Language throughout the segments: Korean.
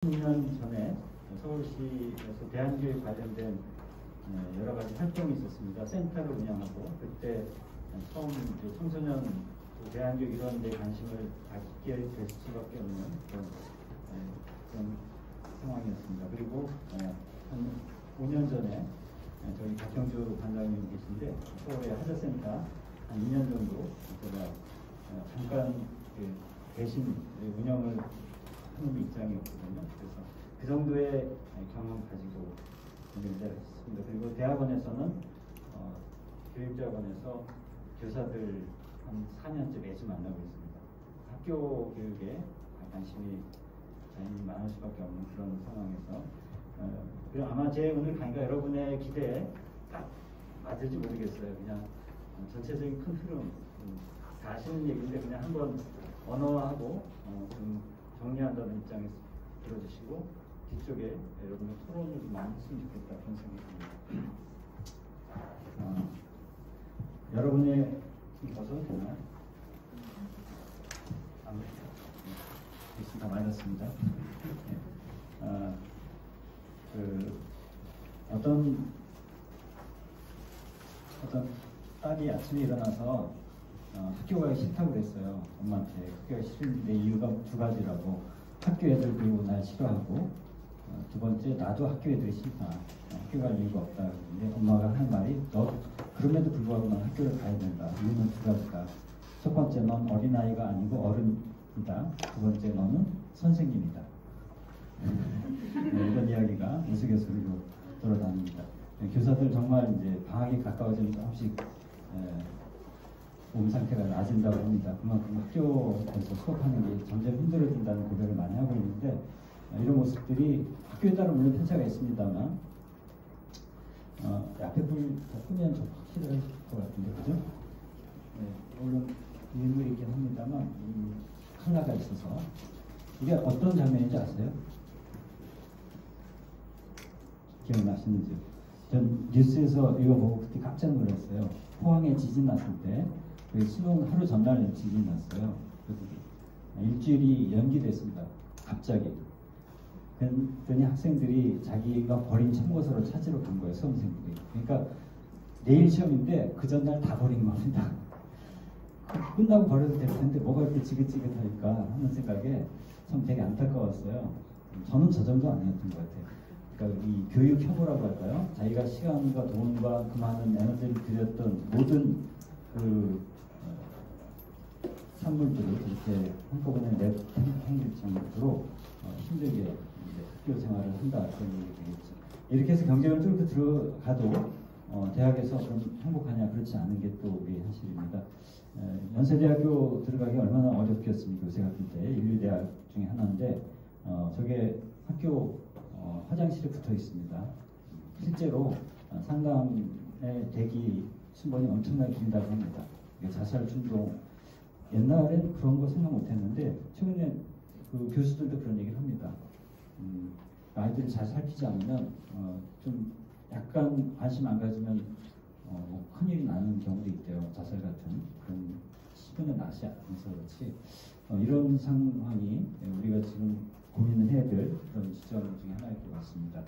20년 전에 서울시에서 대안교육 관련된 여러 가지 활동이 있었습니다. 센터를 운영하고 그때 처음 청소년 대안교육 이런 데 관심을 갖게 될 수밖에 없는 그런 상황이었습니다. 그리고 한 5년 전에 저희 박경주 관장님 계신데 서울의 하자센터 한 2년 정도 제가 잠깐 대신 운영을 하는 입장이었거든요. 그래서 그 정도의 경험 가지고 운영을 했습니다. 그리고 대학원에서는 교육대학원에서 교사들 한 4년째 매주 만나고 있습니다. 학교 교육에 관심이 당연히 많을 수밖에 없는 그런 상황에서 그리고 아마 제 오늘 강의가 여러분의 기대에 딱 맞을지 모르겠어요. 그냥 전체적인 큰 흐름 다 아시는 얘기인데 그냥 한번 언어하고 좀 정리한다는 입장에서 들어주시고 뒤쪽에 여러분의 토론을 좀 많이 했으면 좋겠다 그런 생각이 듭니다. 여러분의 벗어도 되나요? 다 맞았습니다. 어떤 딸이 아침에 일어나서 학교 가기 싫다고 그랬어요. 엄마한테 학교 가기 싫은데 이유가 두 가지라고. 학교 애들 그리고 날 싫어하고 두 번째 나도 학교 애들이 싫다. 학교 갈 이유가 없다. 근데 엄마가 한 말이 너 그럼에도 불구하고 넌 학교를 가야 된다. 이유는 두 가지다. 첫 번째 넌 어린아이가 아니고 어른이다. 두 번째 너는 선생님이다. 이런 이야기가 우스갯소리로 돌아다닙니다. 교사들 정말 이제 방학이 가까워지면 조금씩 몸 상태가 나아진다고 합니다. 그만큼 학교에서 수업하는 게 점점 힘들어진다는 고백을 많이 하고 있는데 이런 모습들이 학교에 따라 물론 편차가 있습니다만 앞에 불 끄면 좀 확실할 것 같은데 그죠? 물론 일부이긴 합니다만 컬러가 있어서 이게 어떤 장면인지 아세요? 기억나시는지요? 전 뉴스에서 이거 보고 그때 깜짝 놀랐어요. 포항에 지진 났을 때 그 수능 하루 전날 지진 났어요. 일주일이 연기됐습니다. 갑자기. 그랬더니 학생들이 자기가 버린 참고서를 찾으러 간 거예요. 수험생들이. 그러니까 내일 시험인데 그 전날 다 버린 겁니다. 끝나고 버려도 될 텐데 뭐가 이렇게 지긋지긋할까 하는 생각에 참 되게 안타까웠어요. 저는 저 정도 아니었던 것 같아요. 그러니까 이 교육 혐오라고 할까요? 자기가 시간과 돈과 그 많은 에너지를 들였던 모든 그 산물들을 이렇게 한꺼번에 내팽길 정도로 힘들게 학교 생활을 한다 그런 얘기 되겠죠. 이렇게 해서 경쟁을 뚫고 들어가도 대학에서 그럼 행복하냐 그렇지 않은 게 또 우리 현실입니다. 연세대학교 들어가기 얼마나 어렵겠습니까? 요새 같은 때 인류대학 중에 하나인데 저게 학교 화장실에 붙어 있습니다. 실제로 상담의 대기 순번이 엄청나게 긴다고 합니다. 자살 충동 옛날엔 그런 거 생각 못했는데 최근에 그 교수들도 그런 얘기를 합니다. 아이들을 잘 살피지 않으면 좀 약간 관심 안 가지면 큰일이 나는 경우도 있대요. 자살 같은 그런 시간에 낫지 않아서 그렇지 이런 상황이 우리가 지금 고민을 해야 될 그런 지점 중에 하나일 것 같습니다.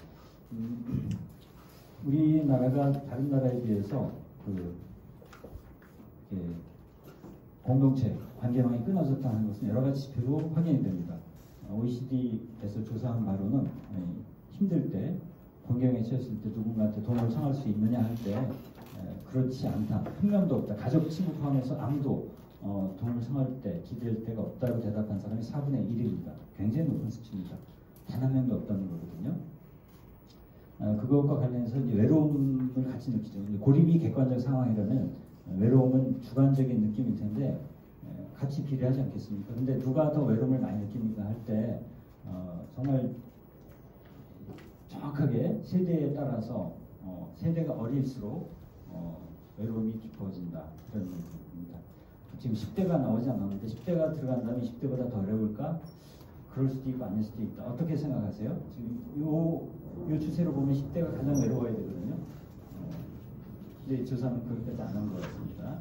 우리나라가 다른 나라에 비해서 공동체, 관계망이 끊어졌다는 것은 여러 가지 지표로 확인이 됩니다. OECD에서 조사한 바로는 힘들 때, 공경에 처했을 때 누군가한테 도움을 청할 수 있느냐 할 때 그렇지 않다. 한 명도 없다. 가족, 친구 포함해서 아무도 도움을 청할 때, 기댈 데가 없다고 대답한 사람이 4분의 1입니다. 굉장히 높은 수치입니다. 단 한 명도 없다는 거거든요. 그것과 관련해서 이제 외로움을 같이 느끼죠. 고립이 객관적 상황이라면 외로움은 주관적인 느낌일 텐데 같이 비례하지 않겠습니까? 근데 누가 더 외로움을 많이 느낍니까 할 때 정말 정확하게 세대에 따라서 세대가 어릴수록 외로움이 깊어진다 그런 얘기입니다. 지금 10대가 나오지 않았는데 10대가 들어간다면 20대보다 더 어려울까? 그럴 수도 있고 아닐 수도 있다. 어떻게 생각하세요? 지금 요 추세로 보면 10대가 가장 외로워야 되거든요. 근데 조사는 그렇게까지 안 한 것 같습니다.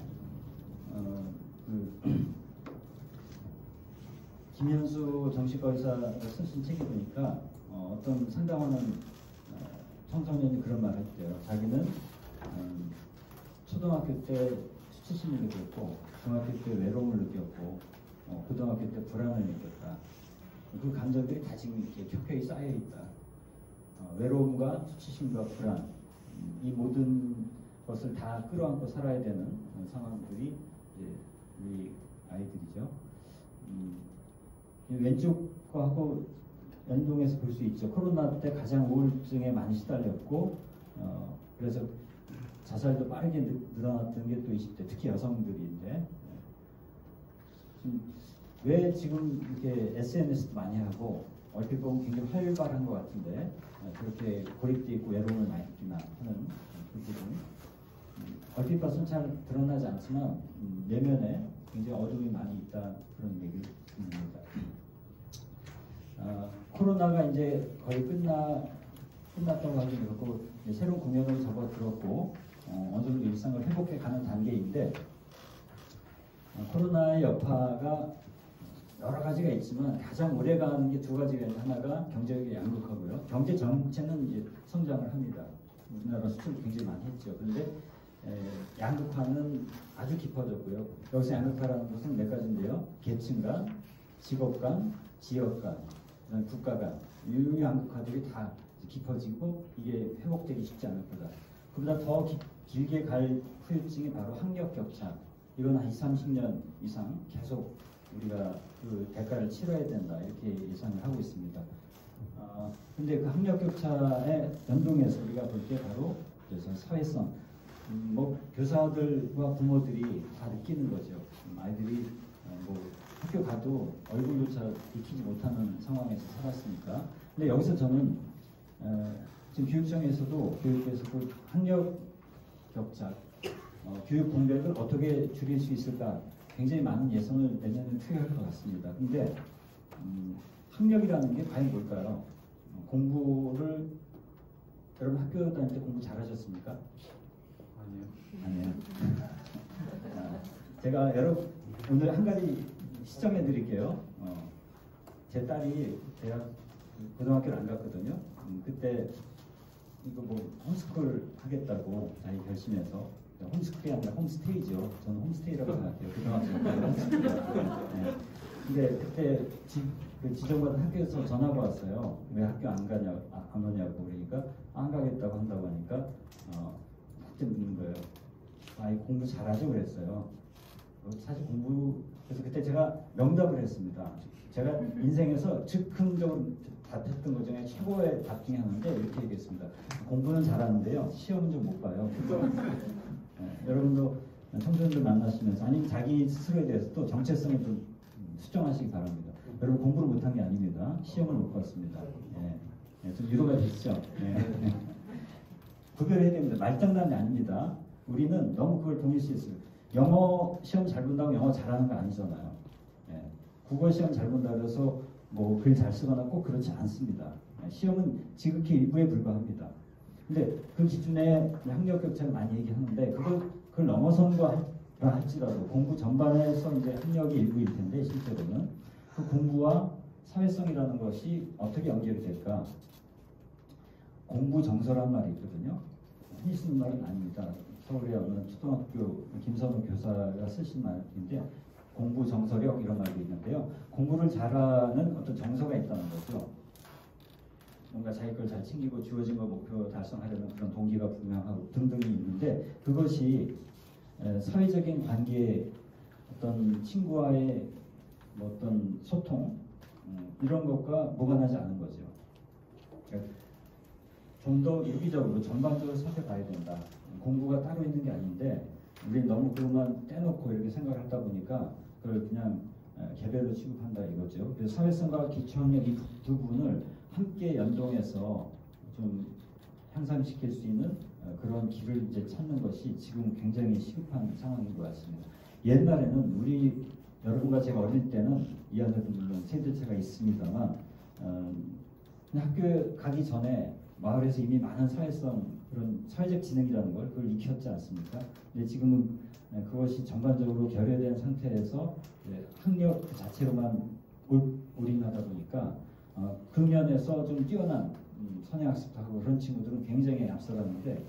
김현수 정신과 의사가 쓰신 책에 보니까 어떤 상담하는 청소년이 그런 말을 했대요. 자기는 초등학교 때 수치심을 느꼈고, 중학교 때 외로움을 느꼈고, 고등학교 때 불안을 느꼈다. 그 감정들이 다 지금 이렇게 켜켜이 쌓여 있다. 외로움과 수치심과 불안, 이 모든 것을 다 끌어안고 살아야 되는 상황들이 이제 우리 아이들이죠. 왼쪽하고 연동해서 볼 수 있죠. 코로나 때 가장 우울증에 많이 시달렸고, 그래서 자살도 빠르게 늘어났던 게 또 20대, 특히 여성들인데, 왜 지금 이렇게 SNS도 많이 하고, 얼핏 보면 굉장히 활발한 것 같은데, 그렇게 고립되어 있고 외로움을 많이 느끼나 하는 그 부분. 얼핏 봐서는 잘 드러나지 않지만, 내면에 굉장히 어둠이 많이 있다, 그런 얘기를 듣습니다. 코로나가 이제 거의 끝났다고 하긴 그렇고, 새로운 국면으로 접어들었고, 어느 정도 일상을 회복해 가는 단계인데, 코로나의 여파가 여러 가지가 있지만 가장 오래 가는 게 두 가지가 있는데, 하나가 경제력이 양극화고요. 경제 전체는 이제 성장을 합니다. 우리나라 수출도 굉장히 많이 했죠. 그런데 양극화는 아주 깊어졌고요. 여기서 양극화라는 것은 몇 가지인데요. 계층 간, 직업 간, 지역 간, 국가 간, 이 양극화들이 다 깊어지고 이게 회복되기 쉽지 않을 거다. 그보다 더 길게 갈 후유증이 바로 학력 격차. 이건 한 20, 30년 이상 계속 우리가 그 대가를 치러야 된다, 이렇게 예상을 하고 있습니다. 근데 그 학력 격차에 연동해서 우리가 볼 때 바로 그래서 사회성, 뭐 교사들과 부모들이 다 느끼는 거죠. 아이들이 뭐 학교 가도 얼굴조차 익히지 못하는 상황에서 살았으니까. 근데 여기서 저는 지금 교육청에서도 교육부에서도 학력 격차, 교육 공백을 어떻게 줄일 수 있을까 굉장히 많은 예산을 내년에 투여할 것 같습니다. 근데 학력이라는 게 과연 뭘까요? 공부를 여러분 학교 다닐 때 공부 잘하셨습니까? 아니요. 제가 오늘 한 가지 시청해 드릴게요. 제 딸이 대학 고등학교를 안 갔거든요. 그때 이거 뭐 홈스쿨 하겠다고 자기 결심해서, 홈스쿨이 아니라 홈스테이죠. 저는 홈스테이라고 생각해요. 고등학교 때 홈스쿨. 네. 근데 그때 지정받은 학교에서 전화가 왔어요. 왜 학교 안 오냐고. 그러니까 안 가겠다고 한다고 하니까 그때 묻는 거예요. 아이 공부 잘하죠? 그랬어요. 사실 그래서 그때 제가 명답을 했습니다. 제가 인생에서 즉흥적으로 답했던 것 중에 최고의 답 중에 하나인데, 이렇게 얘기했습니다. 공부는 잘하는데요, 시험은 좀 못 봐요. 여러분도 청소년들 만나시면서 아니면 자기 스스로에 대해서 또 정체성을 좀 수정하시기 바랍니다. 여러분 공부를 못한 게 아닙니다. 시험을 못 봤습니다. 좀 위로가 되시죠? 구별해야 됩니다. 말장난이 아닙니다. 우리는 너무 그걸 동일시했어요. 영어 시험 잘 본다고 영어 잘하는 거 아니잖아요. 국어 시험 잘 본다고 해서 뭐 글 잘 쓰거나 꼭 그렇지 않습니다. 시험은 지극히 일부에 불과합니다. 근데 그 기준에 학력 격차를 많이 얘기하는데, 그걸 넘어선거 할지라도 공부 전반에서 이제 학력이 일부일 텐데, 실제로는 그 공부와 사회성이라는 것이 어떻게 연결이 될까? 공부 정서란 말이 있거든요. 흔히 쓰는 말은 아닙니다. 서울의 어느 초등학교 김선우 교사가 쓰신 말인데, 공부 정서력 이런 말도 있는데요. 공부를 잘하는 어떤 정서가 있다는 거죠. 뭔가 자기 걸 잘 챙기고 주어진 거 목표 달성하려는 그런 동기가 분명하고 등등이 있는데, 그것이 사회적인 관계, 어떤 친구와의 뭐 어떤 소통, 이런 것과 무관하지 않은 거죠. 좀 더 유기적으로 전반적으로 살펴봐야 된다. 공부가 따로 있는 게 아닌데, 우리는 너무 그것만 떼놓고 이렇게 생각을 하다 보니까 그걸 그냥 개별로 취급한다 이거죠. 그래서 사회성과 기초학력 이 두 부분을 함께 연동해서 좀 향상시킬 수 있는 그런 길을 이제 찾는 것이 지금 굉장히 시급한 상황인 것 같습니다. 옛날에는 우리 여러분과 제가 어릴 때는 이 안에도 물론 세대차가 있습니다만, 학교에 가기 전에 마을에서 이미 많은 사회성, 그런 사회적 지능이라는 걸 그걸 익혔지 않습니까? 근데 지금은 그것이 전반적으로 결여된 상태에서 학력 그 자체로만 올인하다 보니까 그 면에서 좀 뛰어난 선행학습도 하고 그런 친구들은 굉장히 앞서갔는데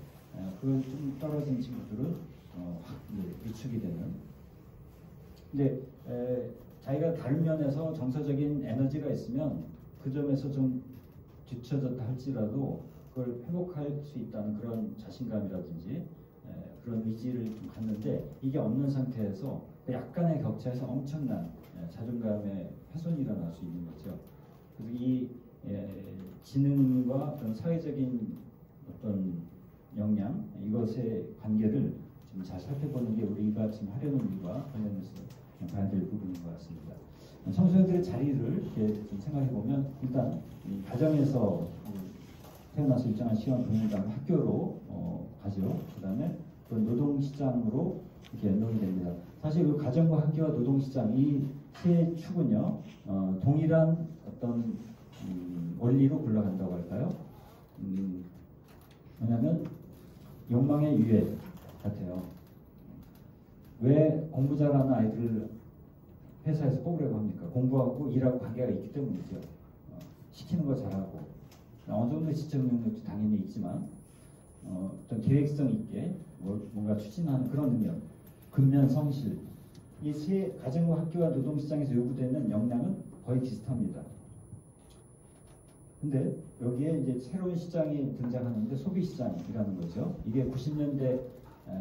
그걸 좀 떨어진 친구들은 확 위축이 되는. 근데 자기가 다른 면에서 정서적인 에너지가 있으면 그 점에서 좀 뒤처졌다 할지라도 그걸 회복할 수 있다는 그런 자신감이라든지 그런 의지를 좀 갖는데 이게 없는 상태에서 약간의 격차에서 엄청난 자존감의 훼손이 일어날 수 있는 거죠. 그래서 이 지능과 어떤 사회적인 어떤 역량 이것의 관계를 좀 잘 살펴보는 게 우리가 지금 하려는 일과 관련해서 봐야 될 부분인 것 같습니다. 청소년들의 자리를 이렇게 좀 생각해 보면 일단 이 가정에서 태어나서 일정한 시간 보낸 다음 학교로 가죠. 그다음에 그 노동시장으로 이렇게 연동이 됩니다. 사실 그 가정과 학교와 노동시장 이 세 축은요 동일한 어떤 원리로 굴러간다고 할까요? 왜냐하면 욕망의 유해 같아요. 왜 공부 잘하는 아이들을 회사에서 뽑으려고 합니까? 공부하고 일하고 관계가 있기 때문이죠. 시키는 거 잘하고 어느 정도 지적 능력도 당연히 있지만 어떤 계획성 있게 뭔가 추진하는 그런 능력, 근면 성실 이 세 가정과 학교와 노동시장에서 요구되는 역량은 거의 비슷합니다. 근데 여기에 이제 새로운 시장이 등장하는데 소비시장이라는 거죠. 이게 90년대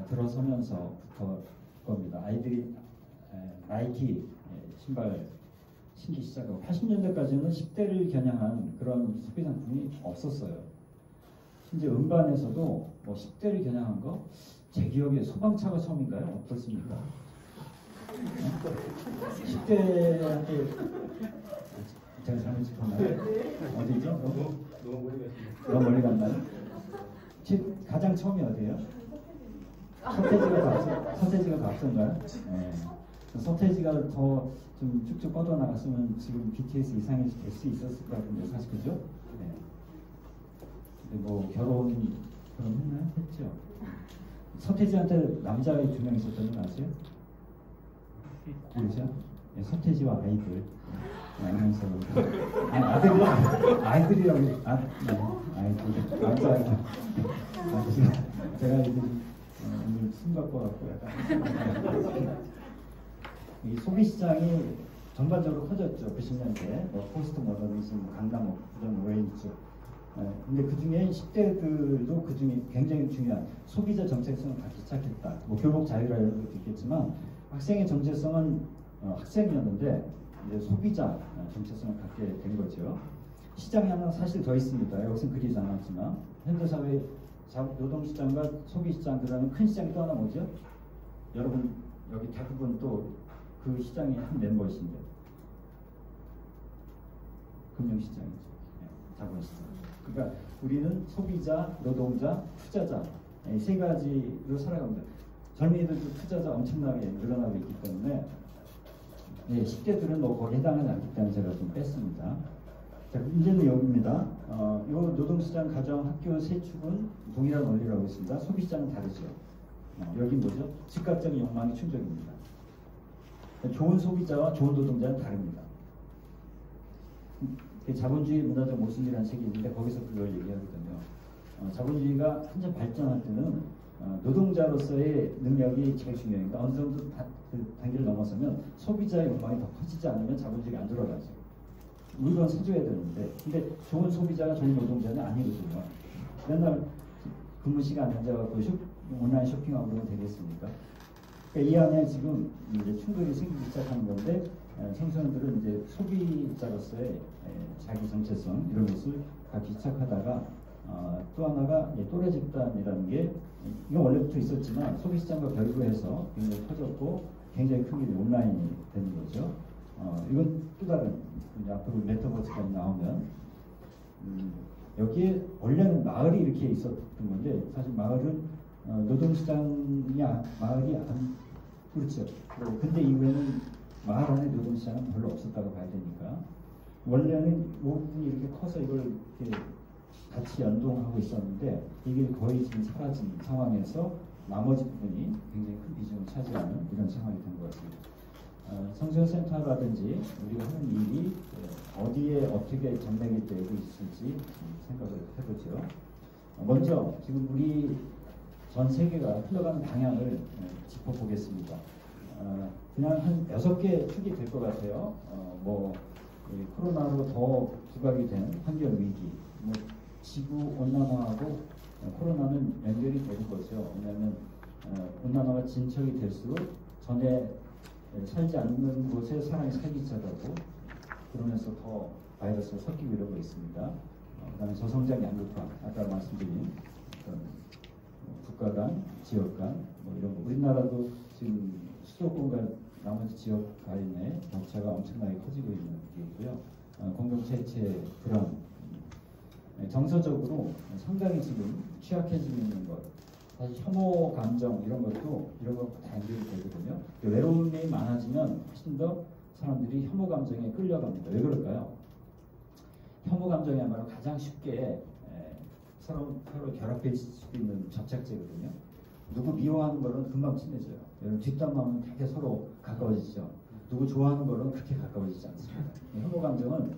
들어서면서부터 겁니다. 아이들이 나이키 신발 신기 시작하고 80년대까지는 10대를 겨냥한 그런 소비 상품이 없었어요. 심지어 음반에서도 뭐 10대를 겨냥한 거 제 기억에 소방차가 처음인가요? 어떻습니까? 10대한테 제가 잘못 짚었나요? 어디죠? 너무 멀리 갔나요? 가장 처음이 어디예요? 서태지가 더 앞선가요? 네. 서태지가 더 좀 쭉쭉 뻗어나갔으면 지금 BTS 이상이 될 수 있었을 것 같은데 사실 그죠? 네. 근데 뭐 결혼했나요? 했죠. 서태지한테 남자아이 2명 있었다는 거 아세요? 모르죠? 네, 서태지와 아이들. 아나운서. 아이들이라고. 아이들. 남자아이들. 제가 이제 오늘 술 갖고 왔고 약간. 이 소비시장이 전반적으로 커졌죠. 90년대. 포스트 모더니즘, 강남 부정 웨이죠. 근데 그 중에 10대들도 그 중에 굉장히 중요한 소비자 정체성을 갖기 시작했다. 뭐 교복 자유라 이런 것도 있겠지만 학생의 정체성은 학생이었는데 이제 소비자 정체성을 갖게 된 거죠. 시장이 하나 사실 더 있습니다. 여기서는 그리지 않았지만 현대사회 노동시장과 소비시장 그다음에 큰 시장이 또 하나 뭐죠? 여러분 여기 대부분 또 그 시장의 한 멤버이신데 금융시장이죠. 자본시장. 그러니까 우리는 소비자, 노동자, 투자자 이 세 가지로 살아갑니다. 젊은이들도 투자자 엄청나게 늘어나고 있기 때문에 10대들은 뭐 거기에 해당하지 않기 때문에 제가 좀 뺐습니다. 자, 문제는 여기입니다. 이 노동시장, 가정, 학교 세 축은 동일한 원리라고 있습니다. 소비시장은 다르죠. 여기 뭐죠? 즉각적인 욕망의 충족입니다. 좋은 소비자와 좋은 노동자는 다릅니다. 자본주의 문화적 모순이라는 책이 있는데 거기서 그걸 얘기하거든요. 자본주의가 한참 발전할 때는 노동자로서의 능력이 제일 중요해요. 그러니까 어느 정도 그 단계를 넘어서면 소비자의 욕망이 더 커지지 않으면 자본주의가 안 돌아가죠. 물건 사줘야 되는데 근데 좋은 소비자가 좋은 노동자는 아니거든요. 맨날 근무 시간에 앉아갖고 온라인 쇼핑하고 그러면 되겠습니까? 그러니까 이 안에 지금 이제 충돌이 생기기 시작하는 건데 청소년들은 이제 소비자로서의 자기 정체성 이런 것을 갖기 시작하다가 또 하나가 또래 집단이라는 게 이건 원래부터 있었지만 소비시장과 결부해서 굉장히 커졌고 굉장히 큰 게 온라인이 되는 거죠. 이건 또 다른 앞으로 메타버스까지 나오면 여기에 원래는 마을이 이렇게 있었던 건데 사실 마을은 노동시장이 마을이 그렇죠. 근데 이후에는 마을 안에 노동시장은 별로 없었다고 봐야 되니까 원래는 모든이 이렇게 커서 이걸 이렇게 같이 연동하고 있었는데 이게 거의 지금 사라진 상황에서 나머지 부분이 굉장히 큰 비중을 차지하는 이런 상황이 된 것 같습니다. 성지연센터라든지 우리가 하는 일이 어디에 어떻게 전맥이 되고 있을지 생각을 해보죠. 먼저 지금 우리 전 세계가 흘러가는 방향을 짚어보겠습니다. 그냥 한 6개 축이 될 것 같아요. 코로나로 더 부각이 된 환경 위기, 지구 온난화하고 코로나는 연결이 되는 거죠. 왜냐하면 온난화가 진척이 될수록 전에 살지 않는 곳에 사람이 살기 시작하고 그러면서 더 바이러스가 섞이고 이러고 있습니다. 그다음에 저성장 양극화, 아까 말씀드린 어떤 국가 간, 지역 간 이런 거. 우리나라도 지금 수도권과 나머지 지역 간의 격차가 엄청나게 커지고 있는 게 있고요. 공동체체 불안, 정서적으로 상당히 지금 취약해지고 있는 것. 사실 혐오 감정 이런 것도 다 연결이 되거든요. 외로움이 많아지면 훨씬 더 사람들이 혐오 감정에 끌려갑니다. 왜 그럴까요? 혐오 감정이야말로 가장 쉽게 서로 결합해질 수 있는 접착제거든요. 누구 미워하는 거는 금방 친해져요. 여러분 뒷담화하면 되게 서로 가까워지죠. 누구 좋아하는 거는 그렇게 가까워지지 않습니다. 혐오 감정은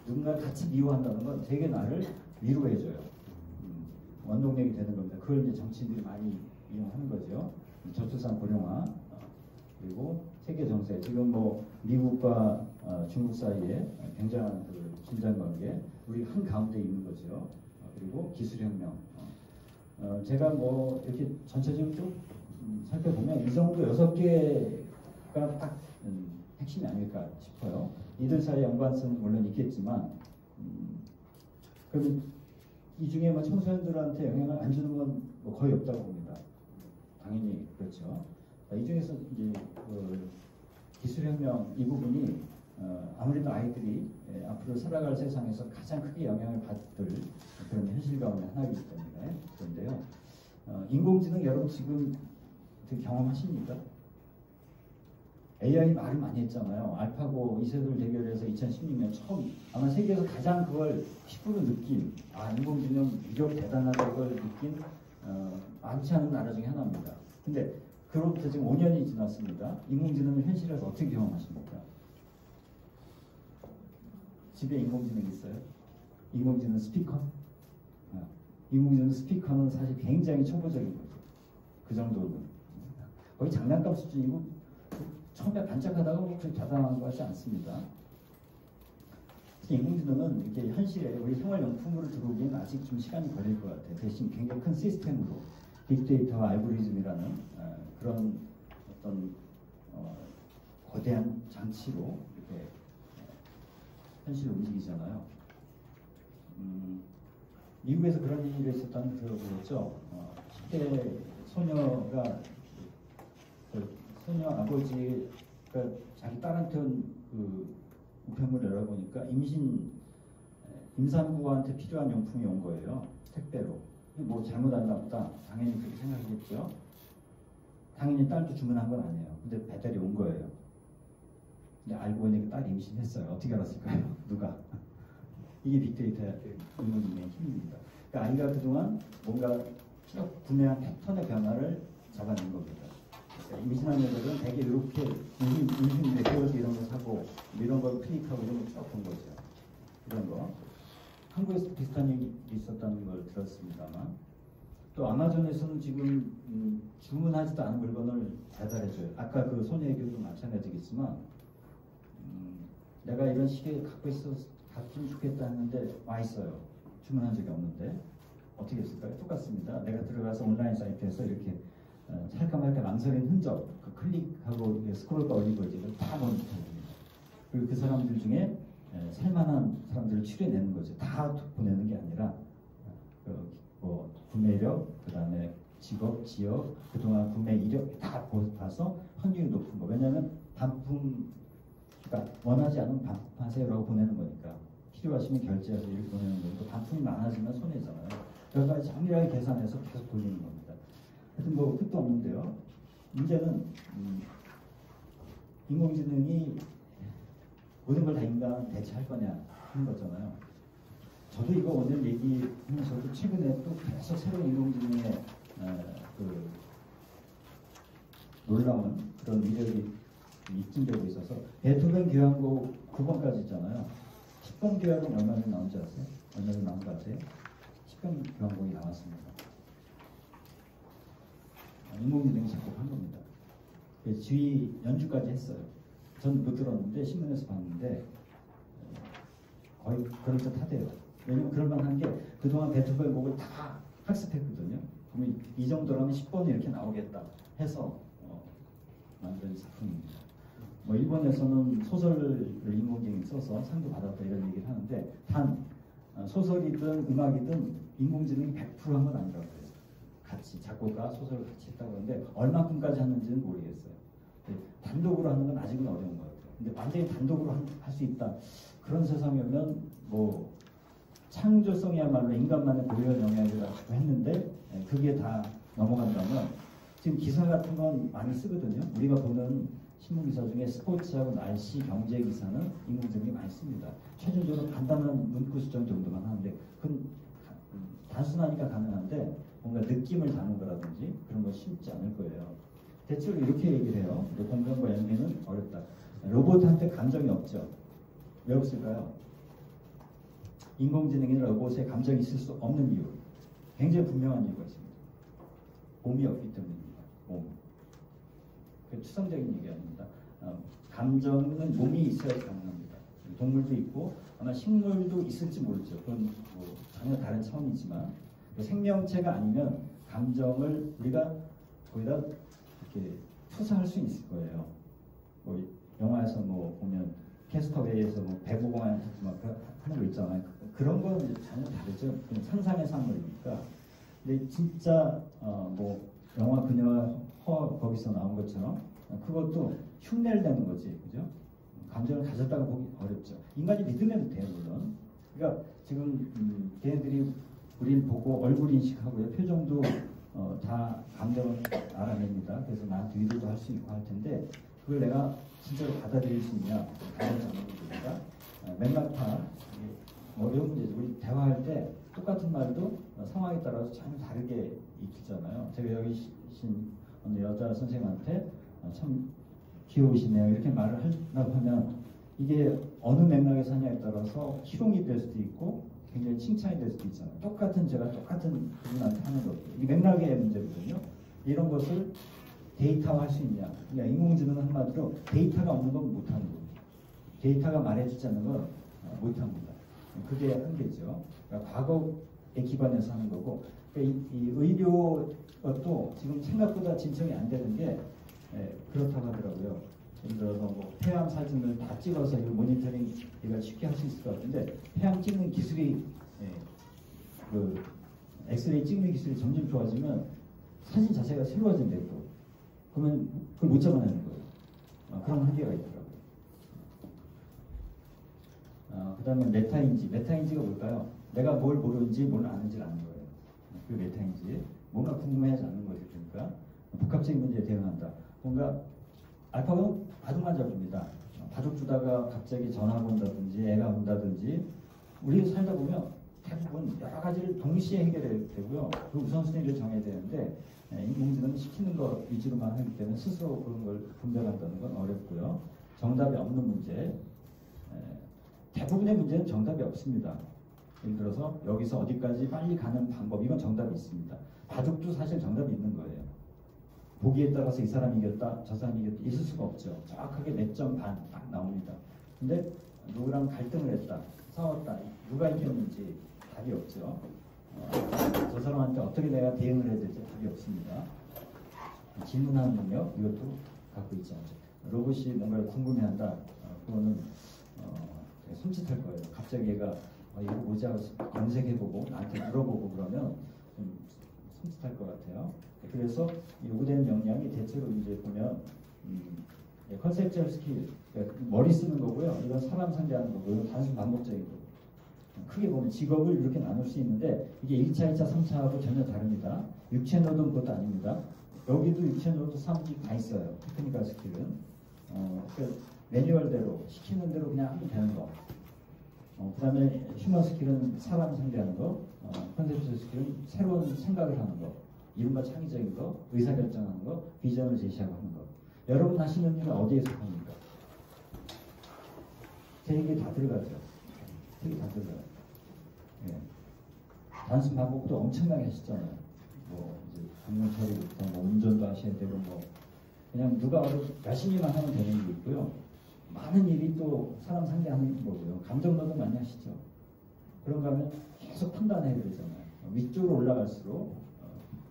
누군가 같이 미워한다는 건 되게 나를 위로해줘요. 원동력이 되는 겁니다. 그걸 이제 정치인들이 많이 이용하는 거죠. 저출산 고령화, 그리고 세계 정세, 지금 미국과 중국 사이에 굉장한 그 긴장 관계, 우리 한 가운데 있는 거죠. 그리고 기술혁명. 제가 이렇게 전체적으로 좀 살펴보면 이 정도 6개가 딱 핵심이 아닐까 싶어요. 이들 사이 연관성은 물론 있겠지만, 그럼 이 중에 청소년들한테 영향을 안 주는 건 거의 없다고 봅니다. 당연히 그렇죠. 이 중에서 이제 기술혁명 이 부분이 아무래도 아이들이 앞으로 살아갈 세상에서 가장 크게 영향을 받을 그런 현실 가운데 하나이기 때문에. 그런데요, 인공지능 여러분 지금 어떻게 경험하십니까? AI 말을 많이 했잖아요. 알파고 이세돌 대결에서 2016년 처음 아마 세계에서 가장 그걸 피부로 느낀 인공지능 위력 대단하다 걸 느낀 많지 않은 나라 중에 하나입니다. 근데 그로부터 지금 5년이 지났습니다. 인공지능을 현실에서 어떻게 경험하십니까? 집에 인공지능 있어요? 인공지능 스피커? 인공지능 스피커는 사실 굉장히 초보적인 거죠. 그 정도는 거의 장난감 수준이고 처음에 반짝하다가 그렇게 대단한 것 같지 않습니다. 인공지능은 이렇게 현실에 우리 생활용품으로 들어오기에는 아직 좀 시간이 걸릴 것 같아요. 대신 굉장히 큰 시스템으로 빅데이터와 알고리즘이라는 그런 어떤 거대한 장치로 이렇게 현실을 움직이잖아요. 미국에서 그런 일이 있었다는 들어보셨죠? 10대 소녀가 소녀 아버지가 자기 딸한테 그 우편물을 열어보니까 임산부한테 필요한 용품이 온 거예요. 택배로. 잘못했나 보다. 당연히 그렇게 생각했겠죠. 당연히 딸도 주문한 건 아니에요. 근데 배달이 온 거예요. 근데 알고 보니까 딸이 임신했어요. 어떻게 알았을까요? 누가? 이게 빅데이터의 인공지능의 힘입니다. 그러니까 아이가 그동안 뭔가 구매한 패턴의 변화를 잡아낸 겁니다. 임신한 여자들은 되게 이렇게 임신 레코드 이런 거 사고 이런 걸 클릭하고 이런 거 쭉 본 거죠. 이런 거. 한국에서 비슷한 일이 있었다는 걸 들었습니다만 또 아마존에서는 지금 주문하지도 않은 물건을 배달해줘요. 아까 그 소녀의 경우도 마찬가지겠지만 내가 이런 시계 갖고 갔으면 좋겠다 했는데 와 있어요. 주문한 적이 없는데 어떻게 했을까요? 똑같습니다. 내가 들어가서 온라인 사이트에서 이렇게 살까 말까 망설인 흔적, 그 클릭하고 스크롤바 올리버지를 다 모니터링합니다. 그리고 그 사람들 중에 살만한 사람들을 추려내는 거죠. 다 보내는 게 아니라 구매력, 그 다음에 직업, 지역, 그동안 구매 이력 다 봐서 확률이 높은 거. 왜냐하면 그러니까 원하지 않으면 반품하세요라고 보내는 거니까 필요하시면 결제해서 이렇게 보내는 거니까 반품이 많아지면 손해잖아요. 그러니까 정밀하게 계산해서 계속 돌리는 겁니다. 하여튼 끝도 없는데요. 문제는 인공지능이 모든 걸 다 인간 대체할 거냐 하는 거잖아요. 저도 이거 오늘 얘기하면서도 최근에 또 계속 새로운 인공지능의 그 놀라운 그런 위력이 입증되고 있어서 베토벤 교향곡 9번까지 있잖아요. 10번 교향곡 얼마 전에 나온 줄 아세요? 얼마 전에 나온 거 아세요? 10번 교향곡이 나왔습니다. 인공지능이 작곡한 겁니다. 지휘 연주까지 했어요. 전 못 들었는데 신문에서 봤는데 거의 그럴듯하대요. 왜냐면 그럴만한 게 그동안 베토벤 곡을 다 학습했거든요. 그러면 이 정도라면 10번이 이렇게 나오겠다 해서 만든 작품입니다. 뭐 일본에서는 소설을 인공지능이 써서 상도 받았다 이런 얘기를 하는데 단 소설이든 음악이든 인공지능이 100%한 건 아니라고 해요. 같이 작곡가 소설을 같이 했다고 하는데 얼마큼까지 하는지는 모르겠어요. 단독으로 하는 건 아직은 어려운 것 같아요. 근데 완전히 단독으로 할 수 있다. 그런 세상이면 뭐 창조성이야말로 인간만의 고유한 영역이라고 했는데 그게 다 넘어간다면 지금 기사 같은 건 많이 쓰거든요. 우리가 보는 신문 기사 중에 스포츠하고 날씨, 경제 기사는 인공지능이 많이 씁니다. 최종적으로 간단한 문구 수정 정도만 하는데 그건 단순하니까 가능한데 뭔가 느낌을 담은 거라든지 그런 거 쉽지 않을 거예요. 대체로 이렇게 얘기를 해요. 공감과 연기는 어렵다. 로봇한테 감정이 없죠. 왜 없을까요? 인공지능이나 로봇에 감정이 있을 수 없는 이유. 굉장히 분명한 이유가 있습니다. 몸이 없기 때문입니다. 몸. 그 추상적인 얘기 아닙니다. 감정은 몸이 있어야 가능합니다. 동물도 있고 아마 식물도 있을지 모르죠. 그건 뭐 전혀 다른 차원이지만 생명체가 아니면 감정을 우리가 거기다 이렇게 투사할 수 있을 거예요. 뭐 영화에서 뭐 보면 캐스터웨이에서 뭐 배구공항 막 하는 거 있잖아요. 그런 건 전혀 다르죠. 그냥 상상의 산물이니까. 근데 진짜 뭐 영화 그녀와 허 거기서 나온 것처럼 그것도 흉내를 내는 거지, 그죠? 감정을 가졌다가 보기 어렵죠. 인간이 믿으면 돼요, 물론. 그러니까 지금 걔네들이 우리를 보고 얼굴 인식하고요, 표정도 다 감정을 알아냅니다. 그래서 나한테 위로도 할 수 있고 할 텐데 그걸 내가 진짜로 받아들일 수 있냐? 다르지 않는 거니까 맥락파 어려운 문제죠. 우리 대화할 때 똑같은 말도 상황에 따라서 전혀 다르게 익히잖아요. 제가 여기 계신 어느 여자 선생님한테 참 귀여우시네요 이렇게 말을 하려고 하면 이게 어느 맥락에서 하냐에 따라서 희롱이 될 수도 있고 굉장히 칭찬이 될 수도 있잖아요. 똑같은 제가 똑같은 그분한테 하는 것도 이 맥락의 문제거든요. 이런 것을 데이터화할 수 있냐? 그러니까 인공지능은 한마디로 데이터가 없는 건 못하는 겁니다. 데이터가 말해주지 않는 건 못합니다. 그게 한계죠. 그러니까 과거에 기반해서 하는 거고 그러니까 이 의료 것도 지금 생각보다 진척이 안 되는 게 그렇다고 하더라고요. 예를 들어서 뭐 폐암 사진을 다 찍어서 이거 모니터링 우리가 쉽게 할 수 있을 것 같은데 폐암 찍는 기술이 그 엑스레이 찍는 기술이 점점 좋아지면 사진 자체가 새로워진대요. 또. 그러면 그걸 못 잡아내는 거예요. 그런 한계가 있더라고요. 그 다음에 메타인지. 메타인지가 뭘까요? 내가 뭘 모르는지 뭘 아는지를 아는 거예요. 그게 메타인지. 뭔가 궁금해하지 않는 거죠. 그러니까 복합적인 문제에 대응한다. 뭔가 알파고는 바둑만 잘 둡니다. 바둑 두다가 갑자기 전화가 온다든지 애가 온다든지 우리 살다 보면 대부분 여러 가지를 동시에 해결해야 되고요. 그 우선순위를 정해야 되는데 인공지능은 시키는 거 위주로만 하기 때문에 스스로 그런 걸 분별한다는 건 어렵고요. 정답이 없는 문제. 대부분의 문제는 정답이 없습니다. 예를 들어서 여기서 어디까지 빨리 가는 방법 이건 정답이 있습니다. 바둑도 사실 정답이 있는 거예요. 보기에 따라서 이 사람이 이겼다 저 사람이 이겼다 있을 수가 없죠. 정확하게 몇 점 반 딱 나옵니다. 근데 누구랑 갈등을 했다 싸웠다 누가 이겼는지 답이 없죠. 저 사람한테 어떻게 내가 대응을 해야 될지 답이 없습니다. 질문하는 능력 이것도 갖고 있지 않죠. 로봇이 뭔가를 궁금해한다 그거는 손짓할 거예요. 갑자기 얘가 이거 뭐지 하고 염색해보고 나한테 물어보고 그러면 좀 손짓할 것 같아요. 그래서 요구되는 역량이 대체로 이제 보면 컨셉츄얼 스킬, 그러니까 머리 쓰는 거고요. 이건 사람 상대하는 거고 이건 단순 반복적인 거고. 크게 보면 직업을 이렇게 나눌 수 있는데 이게 1차, 2차, 3차하고 전혀 다릅니다. 육체 노동 그것도 아닙니다. 여기도 육체 노동 사무직 다 있어요. 테크니컬 스킬은. 그러니까 매뉴얼대로 시키는 대로 그냥 하면 되는 거. 그 다음에 휴먼 스킬은 사람 상대하는 거. 컨셉츄얼 스킬은 새로운 생각을 하는 거. 이른바 창의적인 거, 의사결정하는 거, 비전을 제시하고 하는 거. 여러분 하시는 일은 어디에 속합니까? 제 얘기 다 들어가죠. 제 얘기 다 들어가요. 예. 단순 방법도 엄청나게 하시잖아요. 뭐 이제 방문 처리부터 뭐 운전도 하셔야 되고 뭐 그냥 누가 열심히만 하면 되는 게 있고요. 많은 일이 또 사람 상대하는 거고요. 감정노동 많이 하시죠. 그런가 하면 계속 판단해야 되잖아요. 위쪽으로 올라갈수록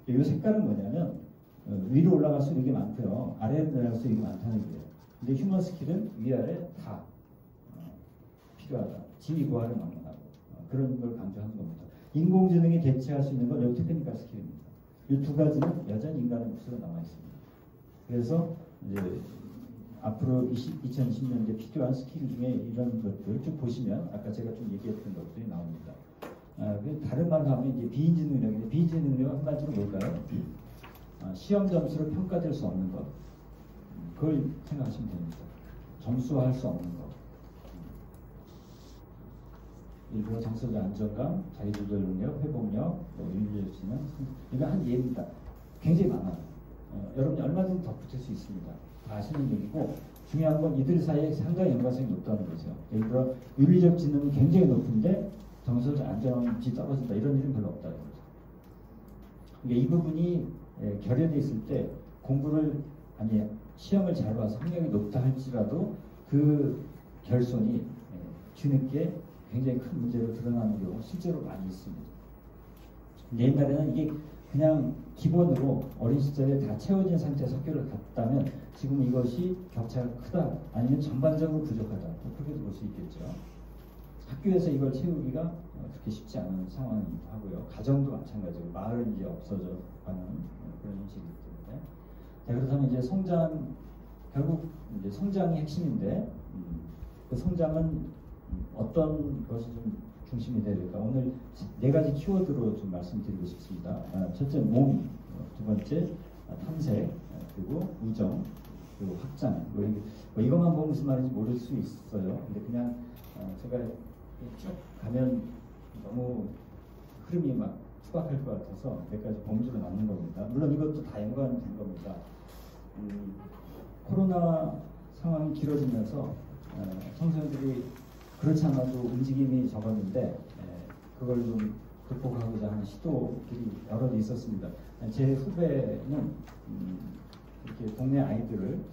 이 색깔은 뭐냐면 위로 올라갈수록 이게 많고요. 아래로 내려갈수록 이게 많다는 거예요. 근데 휴먼 스킬은 위아래 다 필요하다. 지위 고하를 막론하고 그런 걸 강조하는 겁니다. 인공지능이 대체할 수 있는 건 여기 테크니컬 스킬입니다. 이 두 가지는 여전히 인간의 몫으로 남아 있습니다. 그래서 이제 앞으로 2020년대 필요한 스킬 중에 이런 것들 쭉 보시면 아까 제가 좀 얘기했던 것들이 나옵니다. 다른 말로 하면 이제 비인지 능력인데 비인지 능력은 한마디로 뭘까요? 시험 점수로 평가될 수 없는 것. 그걸 생각하시면 됩니다. 점수화할 수 없는 것. 일부러 정서적 안정감, 자기조절 능력, 회복력, 윤리적 지능, 이거 한 예입니다. 굉장히 많아요. 여러분이 얼마든지 덧붙일 수 있습니다. 다 아시는 얘기고 중요한 건 이들 사이에 상당히 연관성이 높다는 거죠. 예를 들어 윤리적 지능이 굉장히 높은데 정서적 안정감이 떨어진다 이런 일은 별로 없다는 거죠. 그러니까 이 부분이 결여돼 있을 때 공부를 시험을 잘 봐서 학력이 높다 할지라도 그 결손이 뒤늦게 굉장히 큰 문제로 드러나는 경우가 실제로 많이 있습니다. 옛날에는 이게 그냥 기본으로 어린 시절에 다 채워진 상태에서 학교를 갔다면 지금 이것이 격차가 크다 아니면 전반적으로 부족하다 그렇게 볼 수 있겠죠. 학교에서 이걸 채우기가 그렇게 쉽지 않은 상황이기도 하고요. 가정도 마찬가지고 마을은 이제 없어져 가는 그런 현실이기 때문에 자, 그렇다면 이제 성장 결국 이제 성장이 핵심인데 그 성장은 어떤 것이 좀 중심이 돼야 될까? 오늘 네 가지 키워드로 좀 말씀드리고 싶습니다. 첫째 몸, 두 번째 탐색, 그리고 우정, 그리고 확장. 이것만 보면 무슨 말인지 모를 수 있어요. 근데 그냥 제가 쭉 가면 너무 흐름이 막 투박할 것 같아서 몇 가지 범주로 나눈 겁니다. 물론 이것도 다 연관된 겁니다. 코로나 상황이 길어지면서 청소년들이 그렇지 않아도 움직임이 적었는데 그걸 좀 극복하고자 하는 시도들이 여러 개 있었습니다. 제 후배는 이렇게 동네 아이들을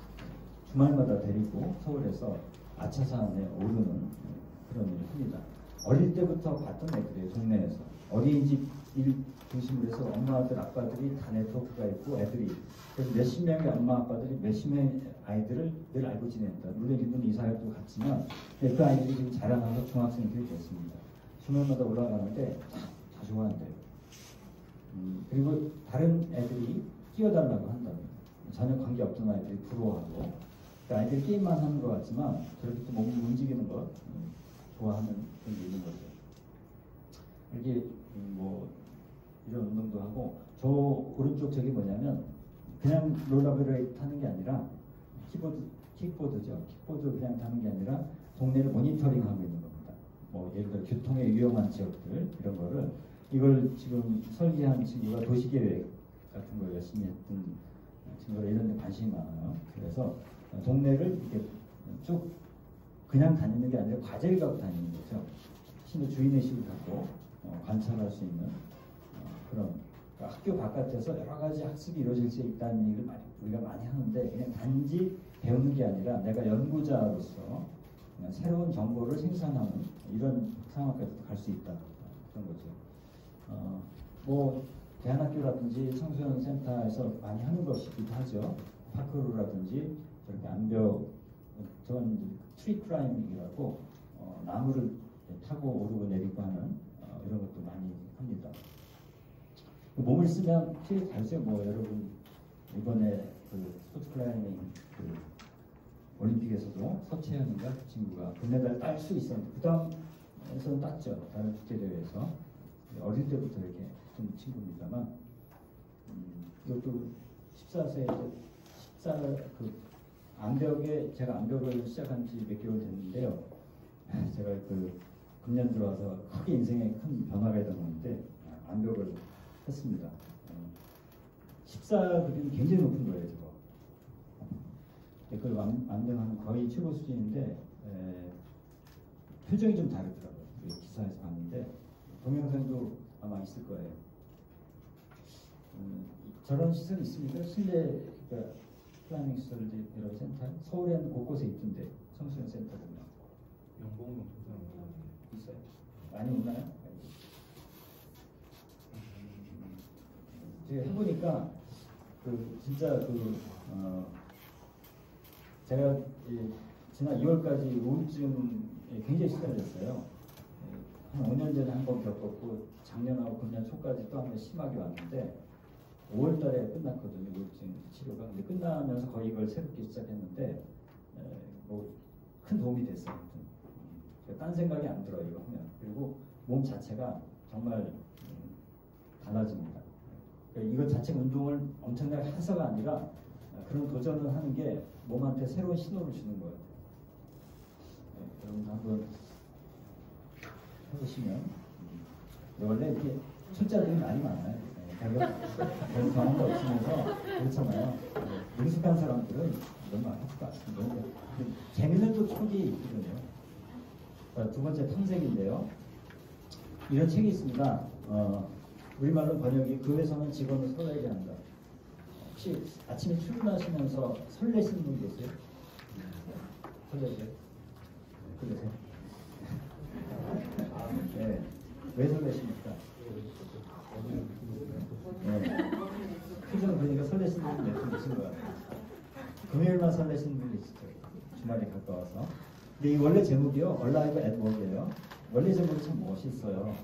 주말마다 데리고 서울에서 아차산에 오르는 그런 일을 합니다. 어릴 때부터 봤던 애들이에요. 동네에서 어린이집 일 중심으로 해서 엄마들 아빠들이 다 네트워크가 있고 애들이 그래서 몇십 명의 엄마 아빠들이 몇십 명의 아이들을 늘 알고 지낸다. 물론 일본 이사회도 갔지만 그 아이들이 지금 자라나서 중학생들이 됐습니다. 주말마다 올라가는데 다 좋아한대요. 그리고 다른 애들이 뛰어달라고 한답니다. 전혀 관계없던 아이들이 부러워하고 그 아이들이 게임만 하는 것 같지만 저렇게 또 몸을 움직이는 것 좋아하는 그런 게 있는 거죠. 이렇게 뭐 이런 운동도 하고 저 오른쪽 저기 뭐냐면 그냥 롤러블레이드 타는 게 아니라 킥보드죠. 킥보드 그냥 타는 게 아니라 동네를 모니터링하고 있는 겁니다. 뭐 예를 들어 교통에 위험한 지역들 이런 거를 이걸 지금 설계한 친구가 도시계획 같은 걸 열심히 했던 친구가 이런 데 관심이 많아요. 그래서 동네를 이렇게 쭉 그냥 다니는 게 아니라 과제를 갖고 다니는 거죠. 신의 주인의식을 갖고 관찰할 수 있는 그런 그러니까 학교 바깥에서 여러 가지 학습이 이루어질 수 있다는 얘기를 우리가 많이 하는데 그냥 단지 배우는 게 아니라 내가 연구자로서 그냥 새로운 정보를 생산하는 이런 상황까지도 갈 수 있다 그런 거죠. 뭐 대안학교라든지 청소년 센터에서 많이 하는 것이기도 하죠. 파크루라든지 저렇게 암벽 저건 트리 클라이밍이라고 나무를 타고 오르고 내리고 하는 이런 것도 많이 합니다. 몸을 쓰면 되게 다르죠. 뭐 여러분 이번에 그 스포츠 클라이밍 그 올림픽에서도 서채연인가 그 친구가 금메달 딸 수 있었는데 그 다음에서는 땄죠. 다른 국제대회에서 어릴 때부터 이렇게 했던 친구입니다만 이것도 14세 14그 암벽에 제가 암벽을 시작한 지 몇 개월 됐는데요. 제가 그 금년 들어와서 크게 인생에 큰 변화가 일어났는데 암벽을 했습니다. 14급이 굉장히 높은 거예요, 저거. 댓글 완등하는 거의 최고 수준인데 표정이 좀 다르더라고요. 기사에서 봤는데 동영상도 아마 있을 거예요. 저런 시설이 있습니까? 실내 그러니까 플라닝 시설들 여러 센터 서울에는 곳곳에 있던데 청소년 센터 보면 영봉동 청소년 있어요. 많이 오나요? 제가 해보니까 진짜 제가 지난 2월까지 우울증에 굉장히 시달렸어요. 한 5년 전에 한 번 겪었고 작년하고 금년 초까지 또 한 번 심하게 왔는데 5월 달에 끝났거든요. 우울증 치료가. 근데 끝나면서 거의 이걸 새롭게 시작했는데 뭐 큰 도움이 됐어요. 딴 생각이 안 들어요. 이거 하면. 그리고 몸 자체가 정말 달라집니다. 이것 자체 운동을 엄청나게 해서가 아니라 그런 도전을 하는 게 몸한테 새로운 신호를 주는 거예요. 여러분도 한번 해보시면 원래 이렇게 출자들이 많이 많아요. 별 경험도 없으면서 그렇잖아요. 능숙한 사람들은 너무 아플 것 같습니다. 재미는 또 촉이 있거든요. 두 번째 탐색인데요. 이런 책이 있습니다. 우리말로 번역이 그 회사는 직원을 설레게 한다. 혹시 아침에 출근하시면서 설레시는 분 계세요? 설레세요? 그러세요? 네. 왜 설레십니까? 네. 표정 보니까 설레시는 분이 몇 분 계신 것 같아요. 금요일만 설레시는 분이 있죠. 주말에 가까워서. 근데 이 원래 제목이요. 얼라이브 앳 워크예요. 원래 제목이 참 멋있어요.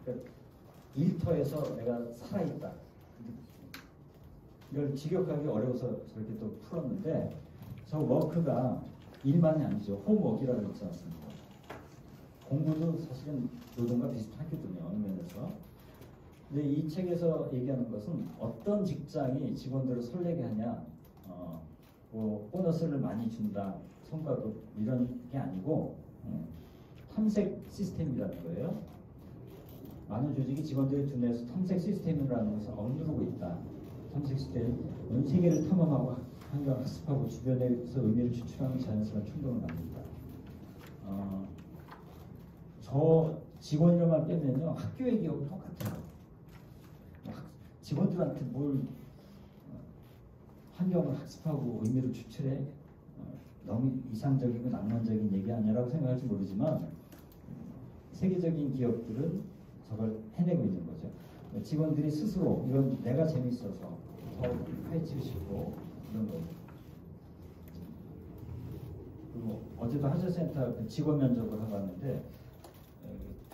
그러니까 일터에서 내가 살아있다. 이걸 직역하기 어려워서 저렇게 또 풀었는데 저 워크가 일만이 아니죠. 홈워크라고 있지 않습니까? 공부도 사실은 노동과 비슷하거든요. 어느 면에서. 근데 이 책에서 얘기하는 것은 어떤 직장이 직원들을 설레게 하냐, 뭐 보너스를 많이 준다, 성과급 이런 게 아니고 탐색 시스템이라는 거예요. 많은 조직이 직원들의 두뇌에서 탐색 시스템이라는 것을 억누르고 있다. 탐색 시스템은 세계를 탐험하고 환경을 학습하고 주변에서 의미를 추출하는 자연스러운 충동을 만든다. 저 직원들만 빼면요 학교의 기억은 똑같아요. 직원들한테 뭘 환경을 학습하고 의미를 추출해 너무 이상적이고 낭만적인 얘기 아니라고 생각할지 모르지만 세계적인 기업들은 저걸 해내고 있는 거죠. 직원들이 스스로 이건 내가 재밌어서 더 파헤치고 싶고 이런 거. 그리고 어제도 하설센터 직원 면접을 하고 왔는데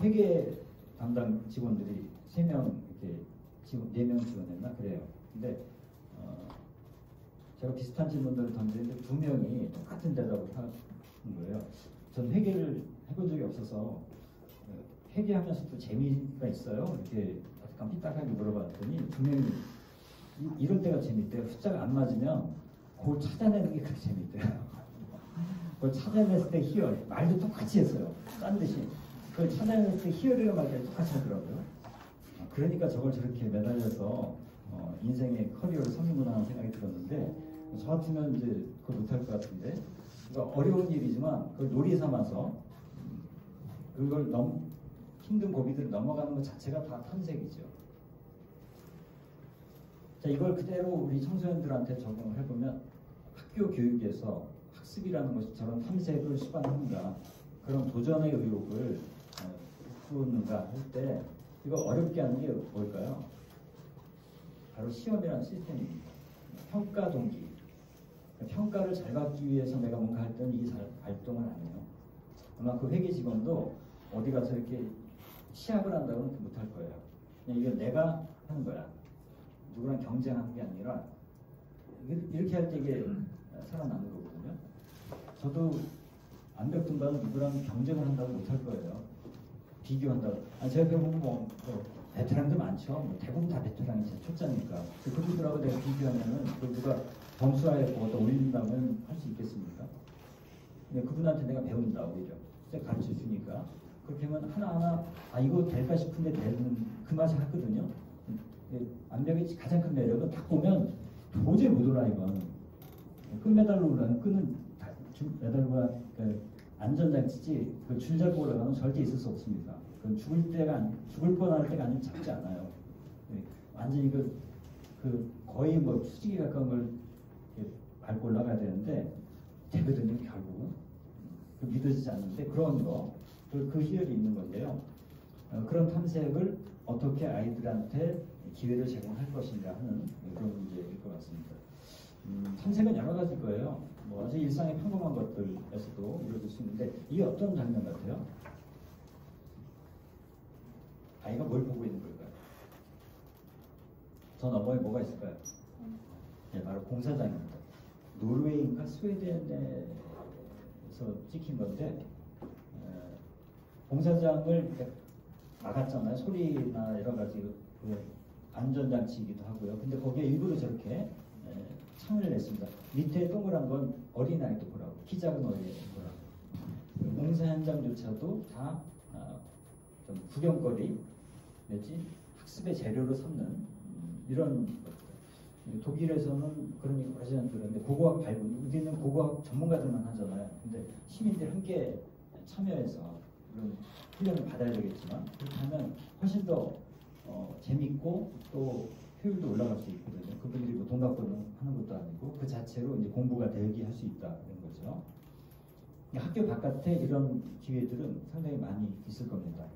회계 담당 직원들이 3명 이렇게 4명 지원했나 그래요. 근데 제가 비슷한 질문들을 던지는데 2명이 똑같은 대답을 하는 거예요. 전 회계를 해본 적이 없어서 회계하면서도 재미가 있어요. 이렇게 약간 삐딱하게 물어봤더니 2명이 이럴 때가 재밌대요. 숫자가 안 맞으면 그걸 찾아내는 게 그렇게 재밌대요. 그걸 찾아냈을 때 희열, 말도 똑같이 했어요. 딴 듯이. 그걸 찾아냈을 때 희열이라는 말까지 똑같이 하더라고요. 그러니까 저걸 저렇게 매달려서 인생의 커리어를 섬기구나 하는 생각이 들었는데 저 같으면 이제 그걸 못할 것 같은데 그러니까 어려운 일이지만 그걸 놀이 삼아서 그걸 힘든 고비들을 넘어가는 것 자체가 다 탐색이죠. 자, 이걸 그대로 우리 청소년들한테 적용을 해보면 학교 교육에서 학습이라는 것이 저런 탐색을 수반하는가 그런 도전의 의욕을 키우는가 할 때 이거 어렵게 하는 게 뭘까요? 바로 시험이라는 시스템입니다. 평가 동기. 평가를 잘 받기 위해서 내가 뭔가 할 때는 이 활동을 안 해요. 아마 그 회계 직원도 어디 가서 이렇게 시합을 한다고는 못할 거예요. 그냥 이건 내가 하는 거야. 누구랑 경쟁하는 게 아니라 이렇게 할 때 이게 살아나는 거거든요. 저도 암벽 등반은 누구랑 경쟁을 한다고 못할 거예요. 비교한다고. 제가 보면 뭐 베테랑들 많죠. 뭐 대부분 다 베테랑이 제 초짜니까. 그분들하고 내가 비교하면은 누가 점수하에 뭐더 올린다면 할 수 있겠습니까? 근데 그분한테 내가 배운다 오히려. 가르쳐 주니까. 그렇게 하면 하나하나 이거 될까 싶은데 되는 그 맛이 같거든요. 암벽의 가장 큰 매력은 딱 보면 도저히 못 올라 이건. 끝매달로 올라가는 끈은 매달과 그 안전장치지 그 줄 잡고 올라가면 절대 있을 수 없습니다. 그 죽을 뻔할 때가 아니면 잡지 않아요. 완전히 그 거의 뭐 수직에 가까운 걸 밟고 올라가야 되는데 되거든요 결국은. 믿어지지 않는데 그런 거 그 희열이 있는 건데요. 그런 탐색을 어떻게 아이들한테 기회를 제공할 것인가 하는 그런 문제일 것 같습니다. 탐색은 여러 가지일 거예요. 뭐 아주 일상의 평범한 것들에서도 이루어질 수 있는데 이게 어떤 장면 같아요? 아이가 뭘 보고 있는 걸까요? 저 너머에 뭐가 있을까요? 네, 바로 공사장입니다. 노르웨이인가 스웨덴에서 찍힌 건데 공사장을 막았잖아요. 소리나 여러 가지 그 안전장치이기도 하고요. 근데 거기에 일부러 저렇게 창을 냈습니다. 밑에 동그란 건 어린아이도 보라고, 키 작은 어린아이도 보라고. 공사 현장조차도 다 좀 구경거리 내지 학습의 재료로 삼는 이런 것들. 독일에서는 그런 얘기 하지 않는데 고고학 발굴, 우리는 고고학 전문가들만 하잖아요. 근데 시민들 함께 참여해서 이런 훈련을 받아야 되겠지만 그렇게 하면 훨씬 더 재밌고 또 효율도 올라갈 수 있거든요. 그분들이 뭐 돈 갖고 하는 것도 아니고 그 자체로 이제 공부가 되게 할 수 있다는 거죠. 학교 바깥에 이런 기회들은 상당히 많이 있을 겁니다.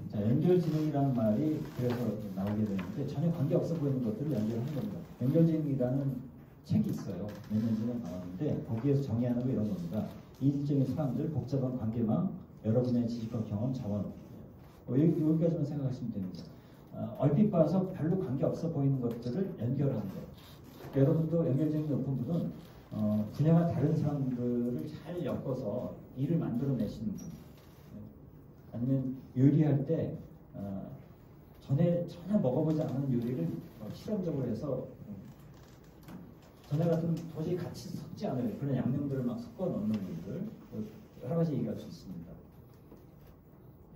자, 연결지능이라는 말이 그래서 나오게 되는데 전혀 관계없어 보이는 것들을 연결하는 겁니다. 연결지능이라는 책이 있어요. 몇 년 전에 나왔는데 거기에서 정의하는 거 이런 겁니다. 이질적인 사람들, 복잡한 관계망, 여러분의 지식과 경험, 자원 여기까지만 생각하시면 됩니다. 얼핏 봐서 별로 관계없어 보이는 것들을 연결하는 것. 여러분도 연결지능이 높은 분은 분야가 다른 사람들을 잘 엮어서 일을 만들어내시는 분, 아니면 요리할 때 전에 전혀 먹어보지 않은 요리를 실험적으로 해서 전에 같은 도저히 같이 섞지 않아요. 그런 양념들을 막 섞어 넣는 분들 여러 가지 얘기할 수 있습니다.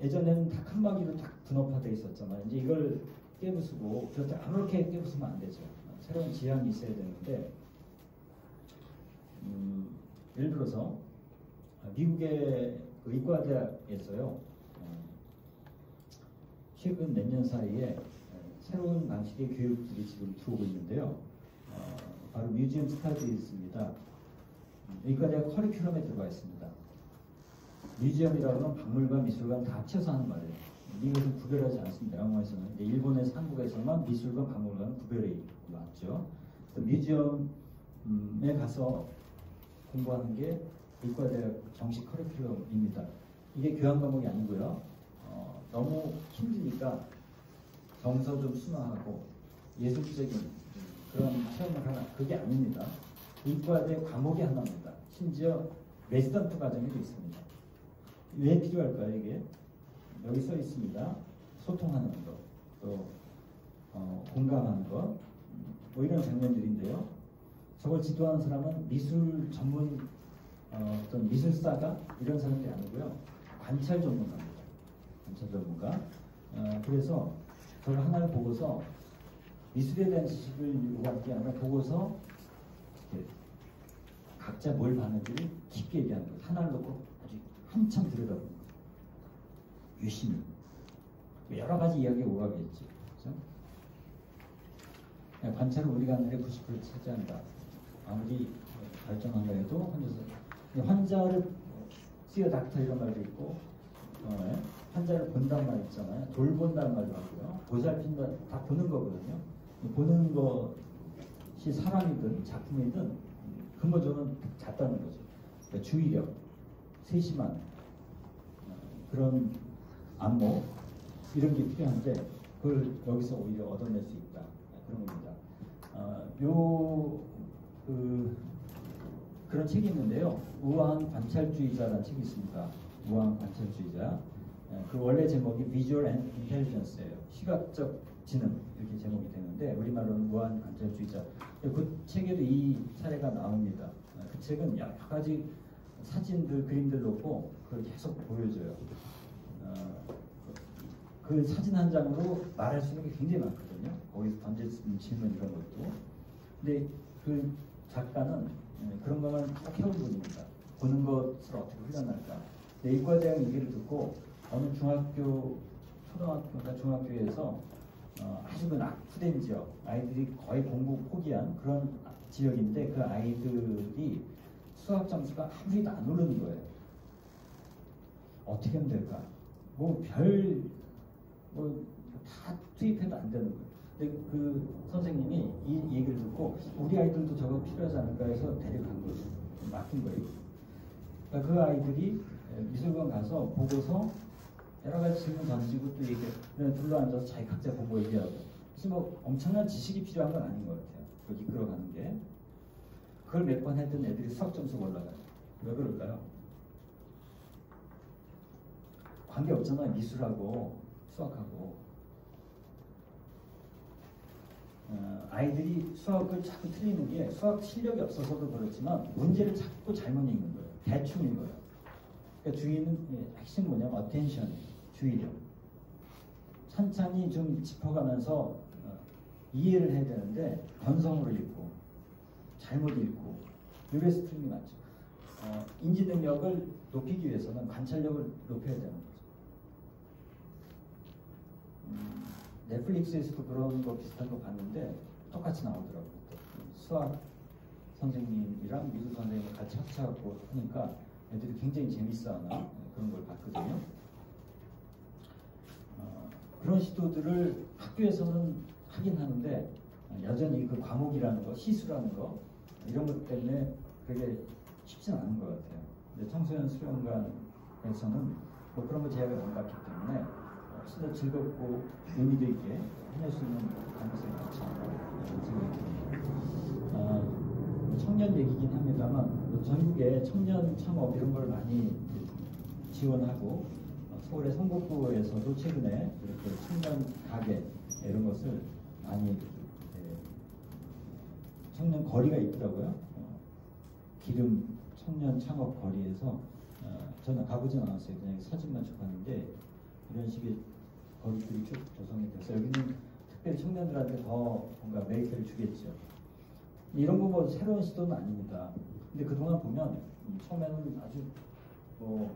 예전에는 닭 한 마리로 딱 분업화되어 있었잖아요. 이제 이걸 깨부수고 그렇게 아무렇게 깨부수면 안 되죠. 새로운 지향이 있어야 되는데 예를 들어서 미국의 의과대학에서요 최근 몇 년 사이에 새로운 방식의 교육들이 지금 들어오고 있는데요. 바로 뮤지엄 스타디스입니다. 의과대학 커리큘럼에 들어가 있습니다. 뮤지엄이라고 하면 박물관, 미술관 다 합쳐서 하는 말이에요. 미국에서는 구별하지 않습니다. 영어에서는. 일본에서, 한국에서만 미술관, 박물관 구별이 맞죠. 뮤지엄에 가서 공부하는 게 의과대학 정식 커리큘럼입니다. 이게 교양 과목이 아니고요. 너무 힘드니까 정서 좀 순화하고 예술적인 그런 체험을 하나, 그게 아닙니다. 의과대 과목이 하나입니다. 심지어 레지던트 과정에도 있습니다. 왜 필요할까요, 이게? 여기 써 있습니다. 소통하는 것, 또 공감하는 것, 뭐 이런 장면들인데요. 저걸 지도하는 사람은 미술 전문 어떤 미술사가 이런 사람들이 아니고요. 관찰 전문가입니다. 관찰 전문가. 그래서 저걸 하나를 보고서 미술에 대한 지식을 요구하는 게 아니라 보고서 각자 뭘 봤는지를 깊게 얘기하는 거예요. 하나를 놓고 아주 한참 들여다보는 거예요. 유심히. 여러 가지 이야기가 오가겠죠. 그렇죠? 관찰은 우리가 하는 게 90%를 차지한다. 아무리 발전한다 해도 환자를 see a doctor 이런 말도 있고 환자를 본다는 말 있잖아요. 돌본다는 말도 하고요. 보살핀다, 다 보는 거거든요. 보는 것이 사람이든 작품이든 근본적으로는 같다는 거죠. 그러니까 주의력, 세심한 그런 안목 이런 게 필요한데 그걸 여기서 오히려 얻어낼 수 있다. 그런 겁니다. 그런 책이 있는데요. 우아한 관찰주의자라는 책이 있습니다. 우아한 관찰주의자. 그 원래 제목이 Visual and Intelligence예요. 시각적 지능 이렇게 제목이 되는데 우리말로는 우아한 관찰주의자. 그 책에도 이 사례가 나옵니다. 그 책은 여러 가지 사진들, 그림들 놓고 그걸 계속 보여줘요. 그 사진 한 장으로 말할 수 있는 게 굉장히 많거든요. 거기서 던질 수 있는 질문 이런 것도. 근데 그 작가는 그런 것만 쭉 해온 분입니다. 보는 것을 어떻게 훈련할까. 근데 이과대학 얘기를 듣고 어느 중학교, 초등학교나 중학교에서 아주 그 낙후된 지역, 아이들이 거의 공부 포기한 그런 지역인데 그 아이들이 수학 점수가 아무리도 안 오르는 거예요. 어떻게 하면 될까? 다 투입해도 안 되는 거예요. 근데 그 선생님이 이 얘기를 듣고 우리 아이들도 저거 필요하지 않을까 해서 데려간 거예요. 맡긴 거예요. 그러니까 그 아이들이 미술관 가서 보고서 여러 가지 질문 던지고 또 그냥 둘러앉아서 자기 각자 보고 얘기하고. 그래서 뭐 엄청난 지식이 필요한 건 아닌 것 같아요. 그걸 이끌어가는 게. 그걸 몇 번 했던 애들이 수학 점수가 올라가요. 왜 그럴까요? 관계 없잖아요. 미술하고 수학하고. 아이들이 수학을 자꾸 틀리는 게 수학 실력이 없어서도 그렇지만 문제를 자꾸 잘못 읽는 거예요. 대충 읽어요. 그러니까 주의는 핵심 뭐냐면 어텐션, 주의력. 찬찬히 좀 짚어가면서 이해를 해야 되는데 건성으로 읽고 잘못 읽고 이래서 틀림이 많죠. 인지 능력을 높이기 위해서는 관찰력을 높여야 되는 거죠. 넷플릭스에서도 그런 거 비슷한 거 봤는데 똑같이 나오더라고요. 수학 선생님이랑 미술 선생님을 같이 합쳐갖고 하니까 애들이 굉장히 재밌어하는 그런 걸 봤거든요. 그런 시도들을 학교에서는 하긴 하는데 여전히 그 과목이라는 거, 시수라는 거 이런 것 때문에 그게 쉽지는 않은 것 같아요. 근데 청소년 수련관에서는 뭐 그런 거 제약을 안 받기 때문에 진짜 즐겁고 의미도 있게 해낼 수 있는 가능성이 많지 않나 생각이 듭니다. 청년 얘기긴 합니다만 전국에 청년 창업 이런 걸 많이 지원하고 서울의 성북구에서도 최근에 이렇게 청년 가게 이런 것을 많이 청년 거리가 있더라고요. 기름 청년 창업 거리에서 저는 가보진 않았어요. 그냥 사진만 접했는데 이런 식의 거리들이 쭉 조성이 돼서 여기는 특별히 청년들한테 더 뭔가 메리트를 주겠죠. 이런 거 뭐 새로운 시도는 아닙니다. 근데 그동안 보면 처음에는 아주 뭐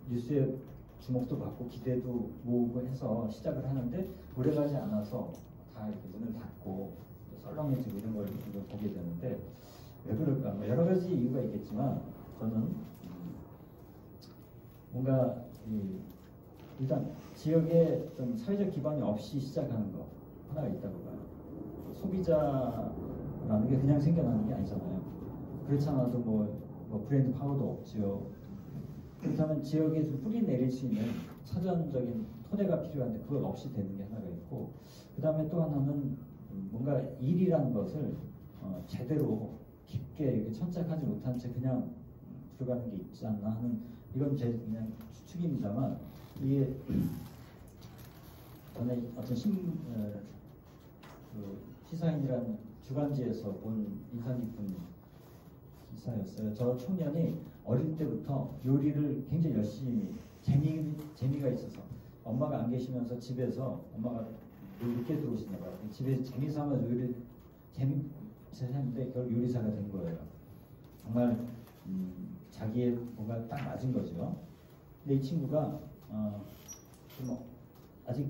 뉴스에 주목도 받고 기대도 모으고 해서 시작을 하는데 오래가지 않아서 다 이렇게 문을 닫고 썰렁해지고 이런 걸 보게 되는데 왜 그럴까? 뭐 여러 가지 이유가 있겠지만 저는 뭔가 일단 지역에 좀 사회적 기반이 없이 시작하는 거 하나가 있다고 봐요. 소비자라는 게 그냥 생겨나는 게 아니잖아요. 그렇지 않아도 뭐 브랜드 파워도 없죠. 그렇다면 지역에 좀 뿌리 내릴 수 있는 사전적인 토대가 필요한데 그걸 없이 되는 게 하나가 있고, 그 다음에 또 하나는 뭔가 일이라는 것을 제대로 깊게 이렇게 천착하지 못한 채 그냥 들어가는 게 있지 않나 하는, 이건 제 그냥 추측입니다만, 이게 전에 어떤 시사인이라는 주간지에서 본 인상 깊은 기사였어요. 저 청년이 어릴 때부터 요리를 굉장히 열심히 재미가 있어서 엄마가 안 계시면서 집에서 엄마가 늦게 들어오시나 봐요. 집에 재미삼아 요리를 재미있었는데 결국 요리사가 된 거예요. 정말 자기의 뭔가 딱 맞은 거죠. 근데 이 친구가 좀 아직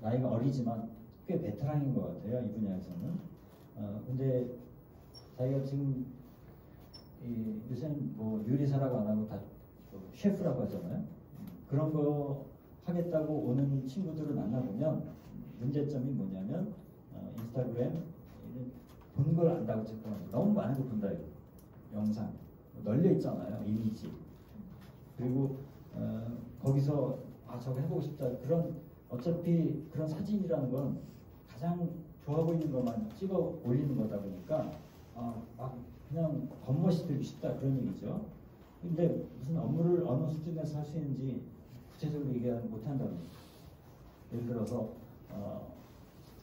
나이가 어리지만 꽤 베테랑인 것 같아요. 이 분야에서는. 근데 자기가 지금 요새는 뭐 요리사라고 안 하고 다 셰프라고 하잖아요. 그런 거 하겠다고 오는 친구들을 만나보면 문제점이 뭐냐면 인스타그램 본 걸 안다고 చెప్ప거든요. 너무 많은 거 본다 이거. 영상 널려 있잖아요. 이미지. 그리고 거기서 저거 해보고 싶다. 그런 어차피 그런 사진이라는 건 가장 좋아 보이는 것만 찍어 올리는 거다 보니까 막 그냥 겉멋이 되기 쉽다 그런 얘기죠. 근데 무슨 업무를 어느 수준에서 할 수 있는지 구체적으로 얘기 못한다는 거죠. 예를 들어서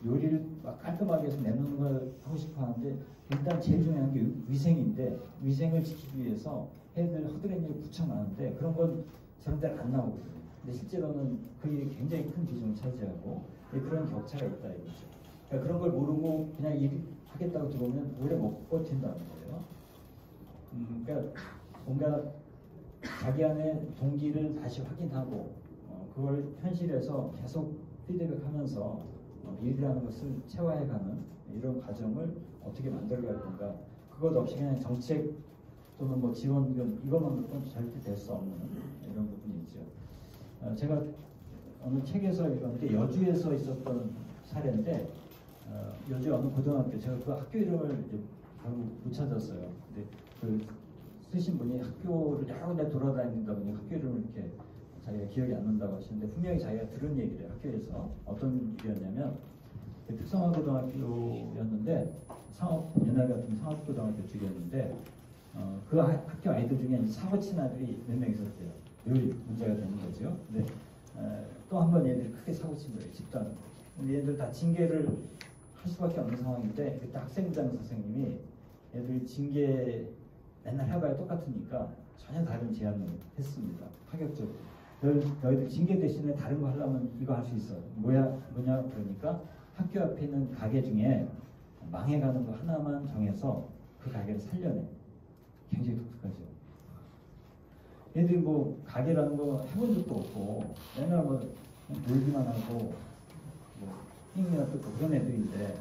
요리를 막 깔끔하게 해서 내놓는 걸 하고 싶어 하는데 일단 제일 중요한 게 위생인데, 위생을 지키기 위해서 해들 허드렛 일을 부쳐 많은데 그런 건 저런 데는 안 나오거든요. 근데 실제로는 그 일이 굉장히 큰 비중을 차지하고 그런 격차가 있다 이거죠. 그러니까 그런 걸 모르고 그냥 일 하겠다고 들어오면 오래 못 버틴다는 거예요. 그러니까 뭔가 자기 안에 동기를 다시 확인하고 그걸 현실에서 계속 피드백하면서 일이라는 것을 체화해가는 이런 과정을 어떻게 만들어갈 건가. 그것 없이 그냥 정책 또는 뭐 지원금 이것만 놓고는 절대 될 수 없는 이런 부분이 있죠. 제가 어느 책에서 읽었는데 여주에서 있었던 사례인데 여주 어느 고등학교, 제가 그 학교 이름을 이제 결국 못 찾았어요. 근데 그 쓰신 분이 학교를 여러 군데 돌아다닌다 보니 학교 이름을 이렇게 자기가 기억이 안 난다고 하시는데 분명히 자기가 들은 얘기를 학교에서 어떤 일이었냐면 특성화고등학교였는데 옛날 같은 상업고등학교 쪽이었는데 그 학교 아이들 중에 사고 친 아들이 몇 명 있었대요. 늘 문제가 되는 거죠. 근데 또 한 번 얘들이 크게 사고 친 거예요. 집단. 근데 얘들 다 징계를 할 수밖에 없는 상황인데 그때 학생장 선생님이 얘들 징계 맨날 해봐야 똑같으니까 전혀 다른 제안을 했습니다. 파격적으로. 너희들 징계 대신에 다른 거 하려면 이거 할 수 있어. 뭐냐 그러니까 학교 앞에 있는 가게 중에 망해가는 거 하나만 정해서 그 가게를 살려내. 굉장히 독특하죠. 얘들이 뭐 가게라는 거 해본 적도 없고 맨날 뭐 놀기만 하고 뭐 핑이나 뜯고 그런 애들인데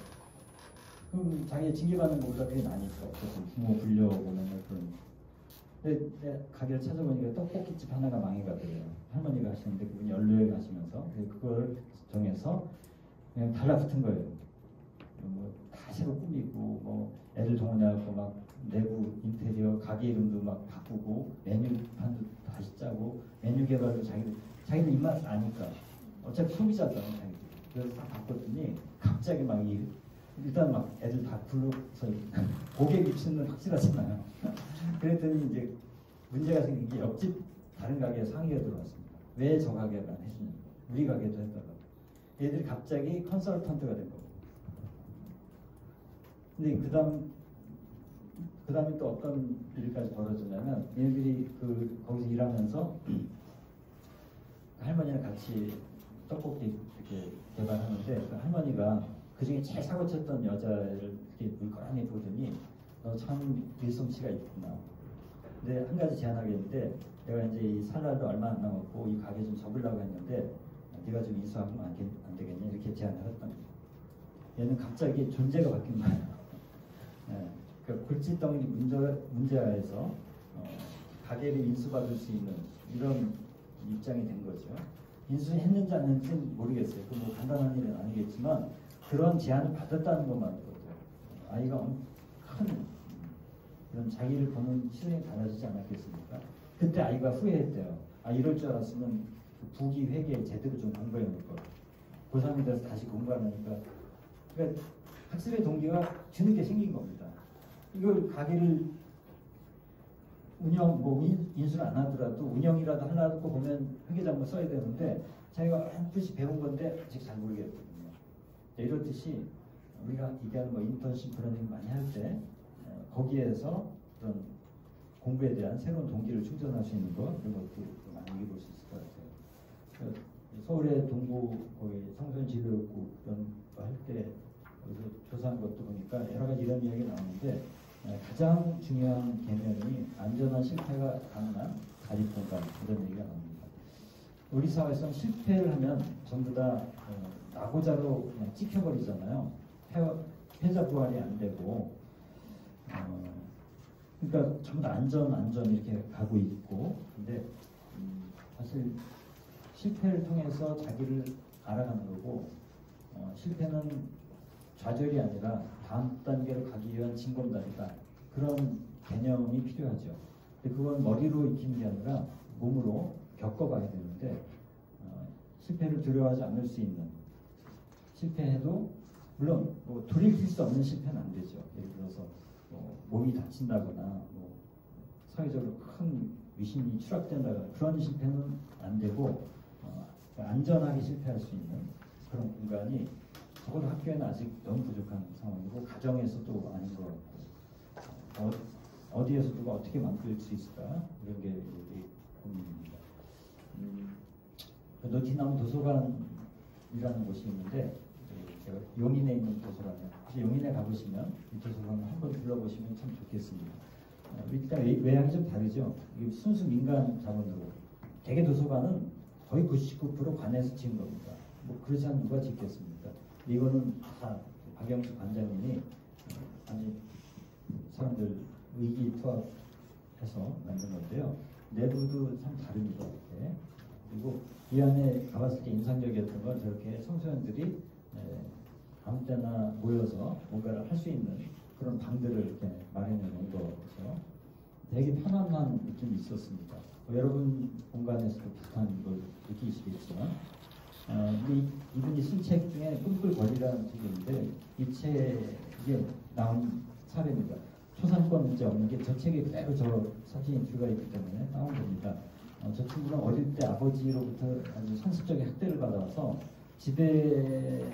그럼 자기가 징계받는 것보다 그게 나니까 그래서 부모 불려오고 맨날 그런. 근데 가게를 찾아보니까 떡볶이집 하나가 망해가더래요. 할머니가 하시는데 그분이 연루회 가시면서 그걸 정해서 그냥 달라붙은 거예요. 뭐 다 새로 꾸미고 뭐 애들 동원해갖고 막 내부 인테리어 가게 이름도 막 바꾸고 메뉴판도 다시 짜고 메뉴 개발도 자기들 입맛 아니까 어차피 소비자잖아요. 자기들. 그래서 다 바꿨더니 갑자기 막 일단 막 애들 다 불러서 고객 입시는 확실하잖아요. 그랬더니 이제 문제가 생긴 게 옆집 다른 가게에 상의가 들어왔습니다. 왜 저 가게만 해주냐? 우리 가게도 했다가. 얘들이 갑자기 컨설턴트가 된 거고. 근데 그다음에 또 어떤 일까지 벌어지냐면 얘들이 거기서 일하면서 할머니랑 같이 떡볶이 이렇게 개발하는데 그 할머니가 그 중에 제일 사고 쳤던 여자를 이렇게 물끄러미 보더니 너 참 일솜씨가 있구나. 근데 한 가지 제안하겠는데 내가 이제 이 살날도 얼마 안 남았고 이 가게 좀 접으려고 했는데 네가 좀 인수하면 안 되겠냐 이렇게 제안을 했던 거예요. 얘는 갑자기 존재가 바뀐 거예요. 네, 그 골칫덩이 문제하에서 가게를 인수받을 수 있는 이런 입장이 된 거죠. 인수했는지 안 했는지는 모르겠어요. 그 뭐 간단한 일은 아니겠지만 그런 제안을 받았다는 것만으로도 아이가 큰 그런 자기를 보는 시선이 달라지지 않았겠습니까? 그때 아이가 후회했대요. 아 이럴 줄 알았으면 부기 회계 제대로 좀 공부해 놓을 걸. 고3이 돼서 다시 공부하니까 그러니까 학습의 동기가 뒤늦게 생긴 겁니다. 이걸 가게를 인수를 안 하더라도 운영이라도 하려고 보면 회계장부 써야 되는데 자기가 한 뜻이 배운 건데 아직 잘 모르겠거든요. 이렇듯이 우리가 얘기하는 뭐 인턴십 그런 일 많이 할 때 거기에서 그런 공부에 대한 새로운 동기를 충전할 수 있는 것 이런 것도 많이 얘기해 볼 수 있을 것 같아요. 서울의 동부 거기 청소년진료구 그런 거 할 때 여기서 조사한 것도 보니까 여러 가지 이런 이야기가 나오는데 가장 중요한 개념이 안전한 실패가 가능한 자립공간 이런 얘기가 나옵니다. 우리 사회에서는 실패를 하면 전부 다 낙오자로 그냥 찍혀버리잖아요. 패자 부활이 안 되고 그러니까 전부 다 안전 이렇게 가고 있고 근데 사실 실패를 통해서 자기를 알아가는 거고 실패는 좌절이 아니라 다음 단계로 가기 위한 징검다리다. 그런 개념이 필요하죠. 근데 그건 머리로 익히는 게 아니라 몸으로 겪어봐야 되는데 실패를 두려워하지 않을 수 있는 실패해도 물론 뭐 돌이킬 수 없는 실패는 안 되죠. 예를 들어서 몸이 다친다거나 사회적으로 큰 위신이 추락된다거나 그런 실패는 안 되고 안전하게 실패할 수 있는 그런 공간이 적어도 학교에는 아직 너무 부족한 상황이고 가정에서도 아닌 것 같고 어디에서 누가 어떻게 만들 수 있을까 이런 게 고민입니다. 노티나무 도서관이라는 곳이 있는데 제가 용인에 있는 도서관이에요. 혹시 용인에 가보시면 이 도서관을 한번 둘러보시면 참 좋겠습니다. 일단 외향이 좀 다르죠. 이게 순수 민간 자본으로. 대개 도서관은 거의 99% 관에서 지은 겁니다. 뭐 그렇지 않은 누가 짓겠습니까? 이거는 다 박영수 관장님이 아주 사람들 의기투합해서 만든 건데요. 내부도 참 다릅니다. 이렇게. 그리고 이 안에 가봤을 때 인상적이었던 건 저렇게 청소년들이 아무 때나 모여서 뭔가를 할 수 있는 그런 방들을 이렇게 마련해 놓은 거죠. 되게 편안한 느낌이 있었습니다. 여러분 공간에서도 비슷한 걸 느끼시겠지만 이분이 쓴 책 중에 꿈꿀거리라는 책이 있는데 이 책에 나온 사례입니다. 초상권 문제 없는 게 저 책에 그대로 저 사진이 들어가 있기 때문에 나온 겁니다. 저 친구는 어릴 때 아버지로부터 아주 선습적인 학대를 받아서 집에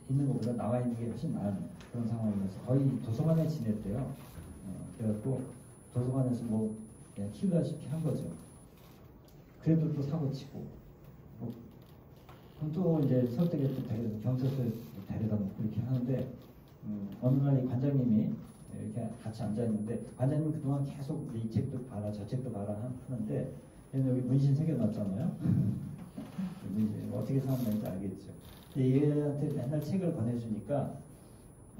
있는 것보다 나와 있는 게 훨씬 나은 그런 상황이면서 거의 도서관에 지냈대요. 그래갖고 도서관에서 뭐 그냥 키우다시피 한 거죠. 그래도 또 사고 치고 또 이제 설득에 또 경찰서에 데려다 놓고 이렇게 하는데 어느 날 이 관장님이 이렇게 같이 앉아 있는데 관장님 그동안 계속 이 책도 봐라 저 책도 봐라 하는데 얘는 여기 문신 새겨놨잖아요. 문신 어떻게 사는지 알겠죠. 얘한테 맨날 책을 권해주니까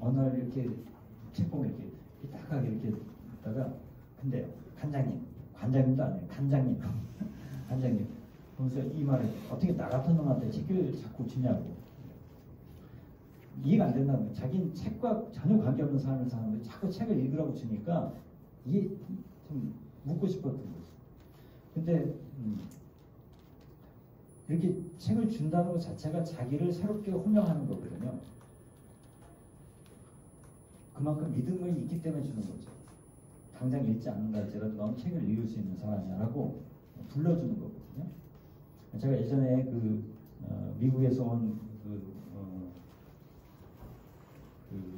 어느 날 이렇게 책 보면 이렇게 딱하게 이렇게 있다가 근데 관장님도 아니에요. 간장님 간장님 그러면서 이 말을 어떻게 나 같은 놈한테 책을 자꾸 주냐고 이해가 안 된다는 거예요. 자기는 책과 전혀 관계없는 삶을 사는데 자꾸 책을 읽으라고 주니까 이게 좀 묻고 싶었던 거죠. 근데 이렇게 책을 준다는 것 자체가 자기를 새롭게 호명하는 거거든요. 그만큼 믿음이 있기 때문에 주는 거죠. 당장 읽지 않는다 할지라도 넌 책을 읽을 수 있는 사람이야라고 불러주는 거거든요. 제가 예전에 미국에서 온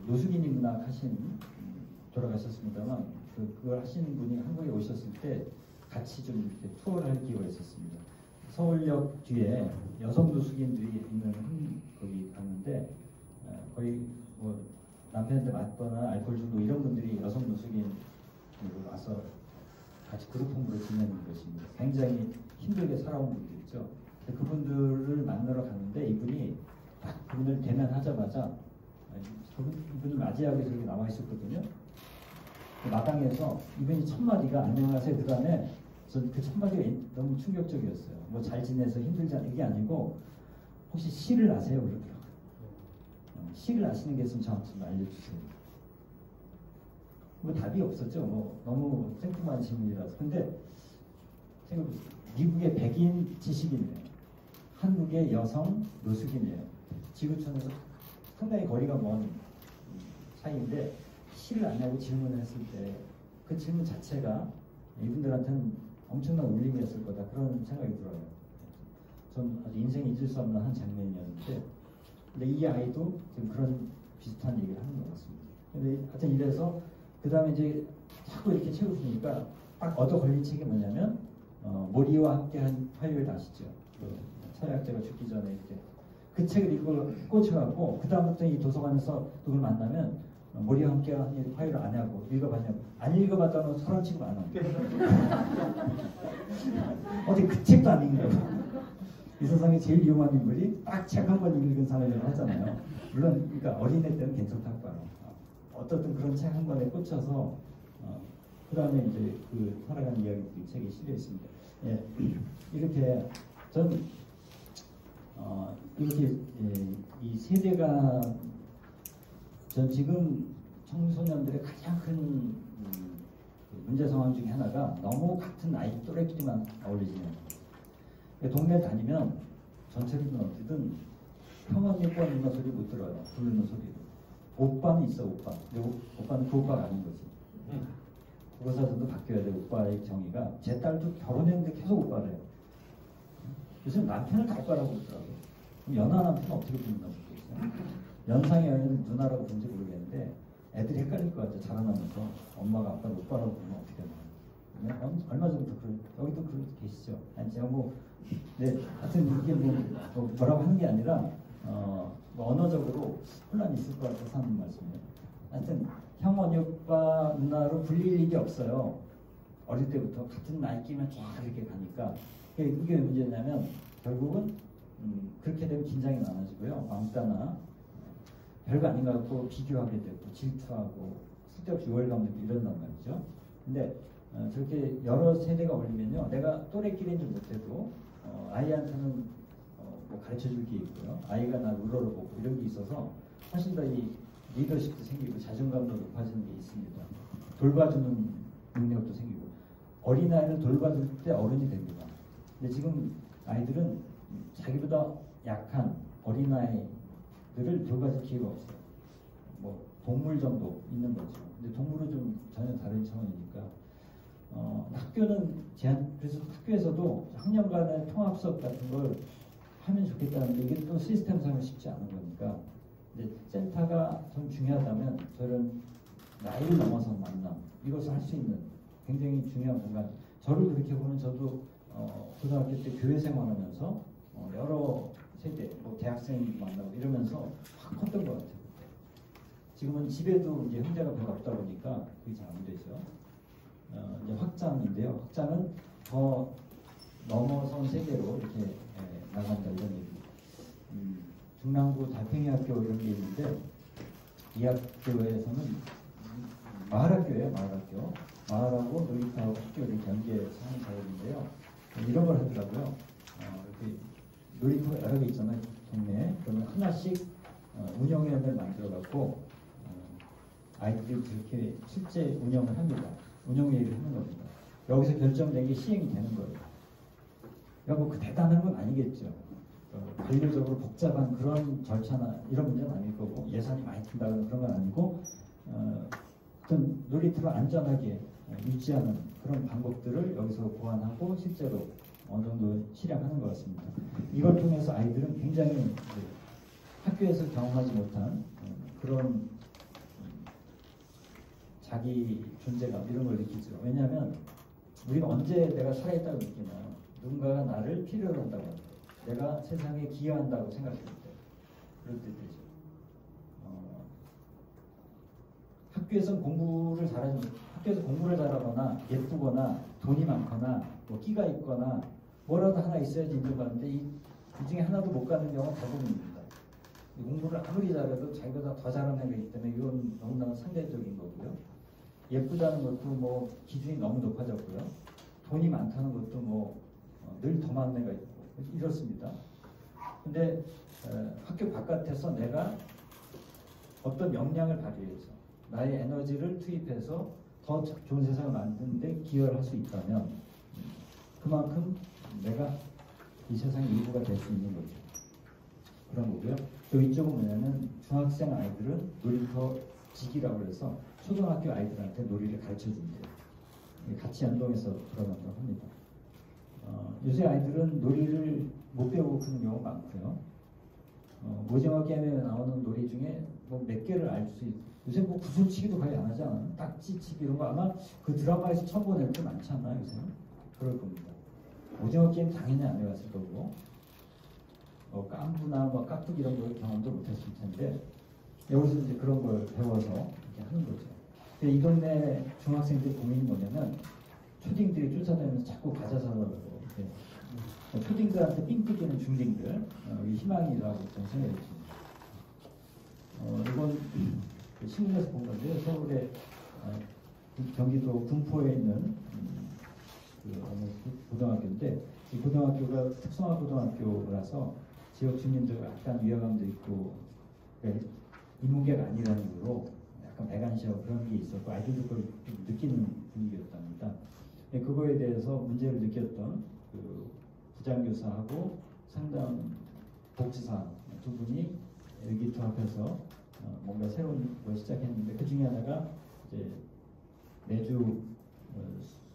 노숙인이 문학 하신 돌아가셨습니다만 그걸 하시는 분이 한국에 오셨을 때 같이 좀 이렇게 투어를 할 기회가 있었습니다. 서울역 뒤에 여성 노숙인들이 있는 거기 갔는데 거의 뭐 남편한테 맞거나 알코올 중독 이런 분들이 여성 노숙인으로 와서 같이 그룹홈으로 지내는 것입니다. 굉장히 힘들게 살아온 분들이죠. 그분들을 만나러 갔는데 이분이 딱 그분을 대면하자마자 이분이 맞이하게 저기 나와 있었거든요. 그 마당에서 이분이 첫 마디가 안녕하세요. 그 다음에 그 첫 마디가 너무 충격적이었어요. 뭐 잘 지내서 힘들지 않 이게 아니고 혹시 시를 아세요? 그러더라고요. 시를 아시는 게 있으면 저한테 좀 알려주세요. 뭐 답이 없었죠. 뭐 너무 생뚱한 질문이라서. 근데 지금 미국의 백인 지식인이에요. 한국의 여성 노숙인이에요. 지구촌에서 상당히 거리가 먼 사이인데 시를 아냐고 질문을 했을 때 그 질문 자체가 이분들한테는 엄청난 울림이었을 거다 그런 생각이 들어요. 전 아주 인생에 잊을 수 없는 한 장면이었는데 근데 이 아이도 지금 그런 비슷한 얘기를 하는 것 같습니다. 근데 하여튼 이래서 그 다음에 이제 자꾸 이렇게 책을 보니까 딱 얻어 걸린 책이 뭐냐면 모리와 함께한 화요일 아시죠? 그 서양학자가 죽기 전에 이렇게 그 책을 읽고 꽂혀갖고 그 다음부터 이 도서관에서 누굴 만나면 모리와 함께한 화요일 안 하고 읽어봤냐고 안 읽어봤다는 서론 치고 안 하고 어디 그 책도 안 읽냐고 이 세상에 제일 위험한 인물이 딱 책 한 번 읽은 사람이라고 하잖아요. 물론 그러니까 어린애 때는 괜찮다고 봐요. 어떻든 그런 책 한 권에 꽂혀서 그 다음에 이제 그 살아가는 이야기들이 책에 실려 있습니다. 예, 이렇게 전 이렇게 이 세대가 전 지금 청소년들의 가장 큰 문제 상황 중에 하나가 너무 같은 나이 또래끼리만 어울리지는 동네 다니면 전체적인 어디든 평언니 뻔 누나 소리 못 들어요. 부르는 소리로. 오빠는 있어 오빠. 근데 오빠는 그 오빠가 아닌 거지. 국어사전도 바뀌어야 돼. 오빠의 정의가. 제 딸도 결혼했는데 계속 오빠래요. 요즘 남편을 다 오빠라고 그러더라고요. 그럼 연하 남편은 어떻게 부른다고 그러겠어요? 연상의 연인 누나라고 부른지 모르겠는데 애들이 헷갈릴 것 같아요. 자라나면서 엄마가 아빠를 오빠라고 부르면 어떻게 하나. 얼마 전부터 여기도 그렇게 계시죠? 아니 제가 네, 하여튼 이게 뭐라고 하는 게 아니라 뭐 언어적으로 혼란이 있을 것 같아서 하는 말씀이에요. 하여튼 형, 언니, 오빠, 누나로 불릴 일이 없어요. 어릴 때부터 같은 나이 끼면 쫙 이렇게 가니까. 이게 왜 문제냐면 결국은 그렇게 되면 긴장이 많아지고요. 왕따나 별거 아닌 것 같고 비교하게 되고 질투하고 쓸데없이 우월감 느끼고 이런단 말이죠. 근데 저렇게 여러 세대가 올리면요, 내가 또래끼리는 못해도 아이한테는 뭐 가르쳐줄 게 있고요, 아이가 나 우러러보고 이런 게 있어서 훨씬 더 이 리더십도 생기고 자존감도 높아지는 게 있습니다. 돌봐주는 능력도 생기고, 어린아이를 돌봐줄 때 어른이 됩니다. 근데 지금 아이들은 자기보다 약한 어린아이들을 돌봐줄 기회가 없어요. 뭐 동물 정도 있는 거죠. 근데 동물은 좀 전혀 다른 차원이니까 학교는 그래서 학교에서도 학년간의 통합 수업 같은 걸 하면 좋겠다는데 이게 또 시스템상으로 쉽지 않은 거니까. 근데 센터가 좀 중요하다면 저는 나이를 넘어서 만남 이것을 할 수 있는 굉장히 중요한 공간. 저를 그렇게 보면 저도 고등학교 때 교회 생활하면서 여러 세대, 뭐 대학생 만나고 이러면서 확 컸던 것 같아요. 지금은 집에도 이제 형제가 별로 없다 보니까 그게 잘 안 되죠. 이제 확장인데요. 확장은 더 넘어선 세계로 이렇게 나간다 이런 얘기. 중랑구 달팽이학교 이런 게 있는데 이 학교에서는 마을학교예요. 마을학교. 마을하고 놀이터하고 학교 이렇게 연계해서 하는 작업인데요. 이런 걸 하더라고요. 이렇게 놀이터가 여러 개 있잖아요. 동네에. 그러면 하나씩 운영위원회를 만들어갖고 아이들이 그렇게 실제 운영을 합니다. 운영회의를 하는 겁니다. 여기서 결정된 게 시행이 되는 거예요. 그러니까 뭐 그 대단한 건 아니겠죠. 관리적으로 복잡한 그런 절차나 이런 문제는 아닐 거고, 예산이 많이 든다거나 그런 건 아니고, 어떤 놀이터를 안전하게 유지하는 그런 방법들을 여기서 고안하고 실제로 어느 정도 실행하는 것 같습니다. 이걸 통해서 아이들은 굉장히 학교에서 경험하지 못한 그런 자기 존재감 이런 걸 느끼죠. 왜냐하면 우리가 언제 내가 살아있다고 느끼나요? 누군가가 나를 필요로 한다고 합니다. 내가 세상에 기여한다고 생각할 때, 그럴 때 되죠. 학교에서 공부를 잘하거나 예쁘거나 돈이 많거나 뭐 끼가 있거나 뭐라도 하나 있어야지 인정받는데 그 중에 하나도 못 가는 경우가 대부분입니다. 공부를 아무리 잘해도 자기보다 더 잘하는 애가 있기 때문에 이건 너무나 상대적인 거고요. 예쁘다는 것도 뭐 기준이 너무 높아졌고요. 돈이 많다는 것도 뭐 늘 더 많은 애가 있고 이렇습니다. 근데 학교 바깥에서 내가 어떤 역량을 발휘해서 나의 에너지를 투입해서 더 좋은 세상을 만드는데 기여를 할 수 있다면 그만큼 내가 이 세상의 일부가 될 수 있는 거죠. 그런 거고요. 또 이쪽은 뭐냐면 중학생 아이들은 놀이터 직이라고 해서 초등학교 아이들한테 놀이를 가르쳐준대요. 같이 연동해서 들어간다고 합니다. 요새 아이들은 놀이를 못 배우고 그런 경우가 많고요. 오징어 게임에 나오는 놀이 중에 뭐 몇 개를 알 수 있어요. 요새 뭐 구슬치기도 거의 안 하지 않아요? 딱지치기 이런 거 아마 그 드라마에서 처음 본 애들 많지 않나요? 요새는? 그럴 겁니다. 오징어 게임 당연히 안 해봤을 거고, 깐부나 뭐 깍두기 이런 걸 경험도 못했을 텐데 여기서 이제 그런 걸 배워서 이렇게 하는 거죠. 근데 이 동네 중학생들 고민이 뭐냐면 초딩들이 쫓아다니면서 자꾸 과자 사달라고 초딩들한테 삥 뜯기는 중딩들 희망이라고 저는 생각이 듭니다. 이건 신문에서 본 건데요. 서울의 경기도 군포에 있는 어느 고등학교인데 이 고등학교가 특성화 고등학교라서 지역 주민들 약간 위화감도 있고 인문계가 아니라는 이유로 약간 배관시하고 그런 게 있었고 아이들도 그걸 느끼는 분위기였답니다. 그거에 대해서 문제를 느꼈던 그 부장교사하고 상담 복지사 두 분이 의기투합해서 뭔가 새로운 걸 시작했는데 그 중에 하나가 이제 매주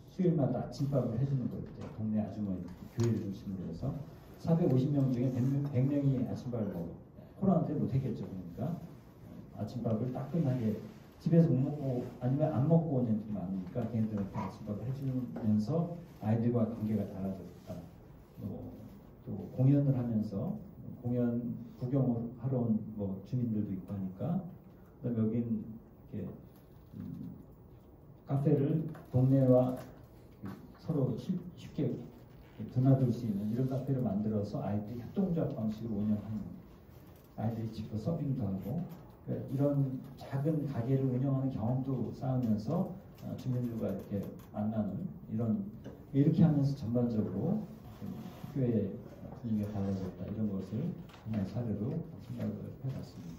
수요일마다 아침밥을 해주는 거예요. 동네 아주머니 교회를 중심으로 해서 450명 중에 100명이 아침밥을 먹어. 코로나 때 못했겠죠. 그러니까 아침밥을 따끈하게 집에서 못 먹고 아니면 안 먹고 오는 게 많으니까 걔네들한테 아침밥을 해주면서 아이들과 관계가 달라졌다. 또 공연을 하면서 공연 구경하러 온 뭐 주민들도 있고 하니까 그다음에 여긴 이렇게 카페를 동네와 서로 쉽게 드나들 수 있는 이런 카페를 만들어서 아이들이 협동조합 방식으로 운영하는, 아이들이 직접 서빙도 하고 이런 작은 가게를 운영하는 경험도 쌓으면서 주민들과 이렇게 만나는 이렇게 하면서 전반적으로 학교의 분위기가 달라졌다, 이런 것을 하나의 사례로 생각을 해봤습니다.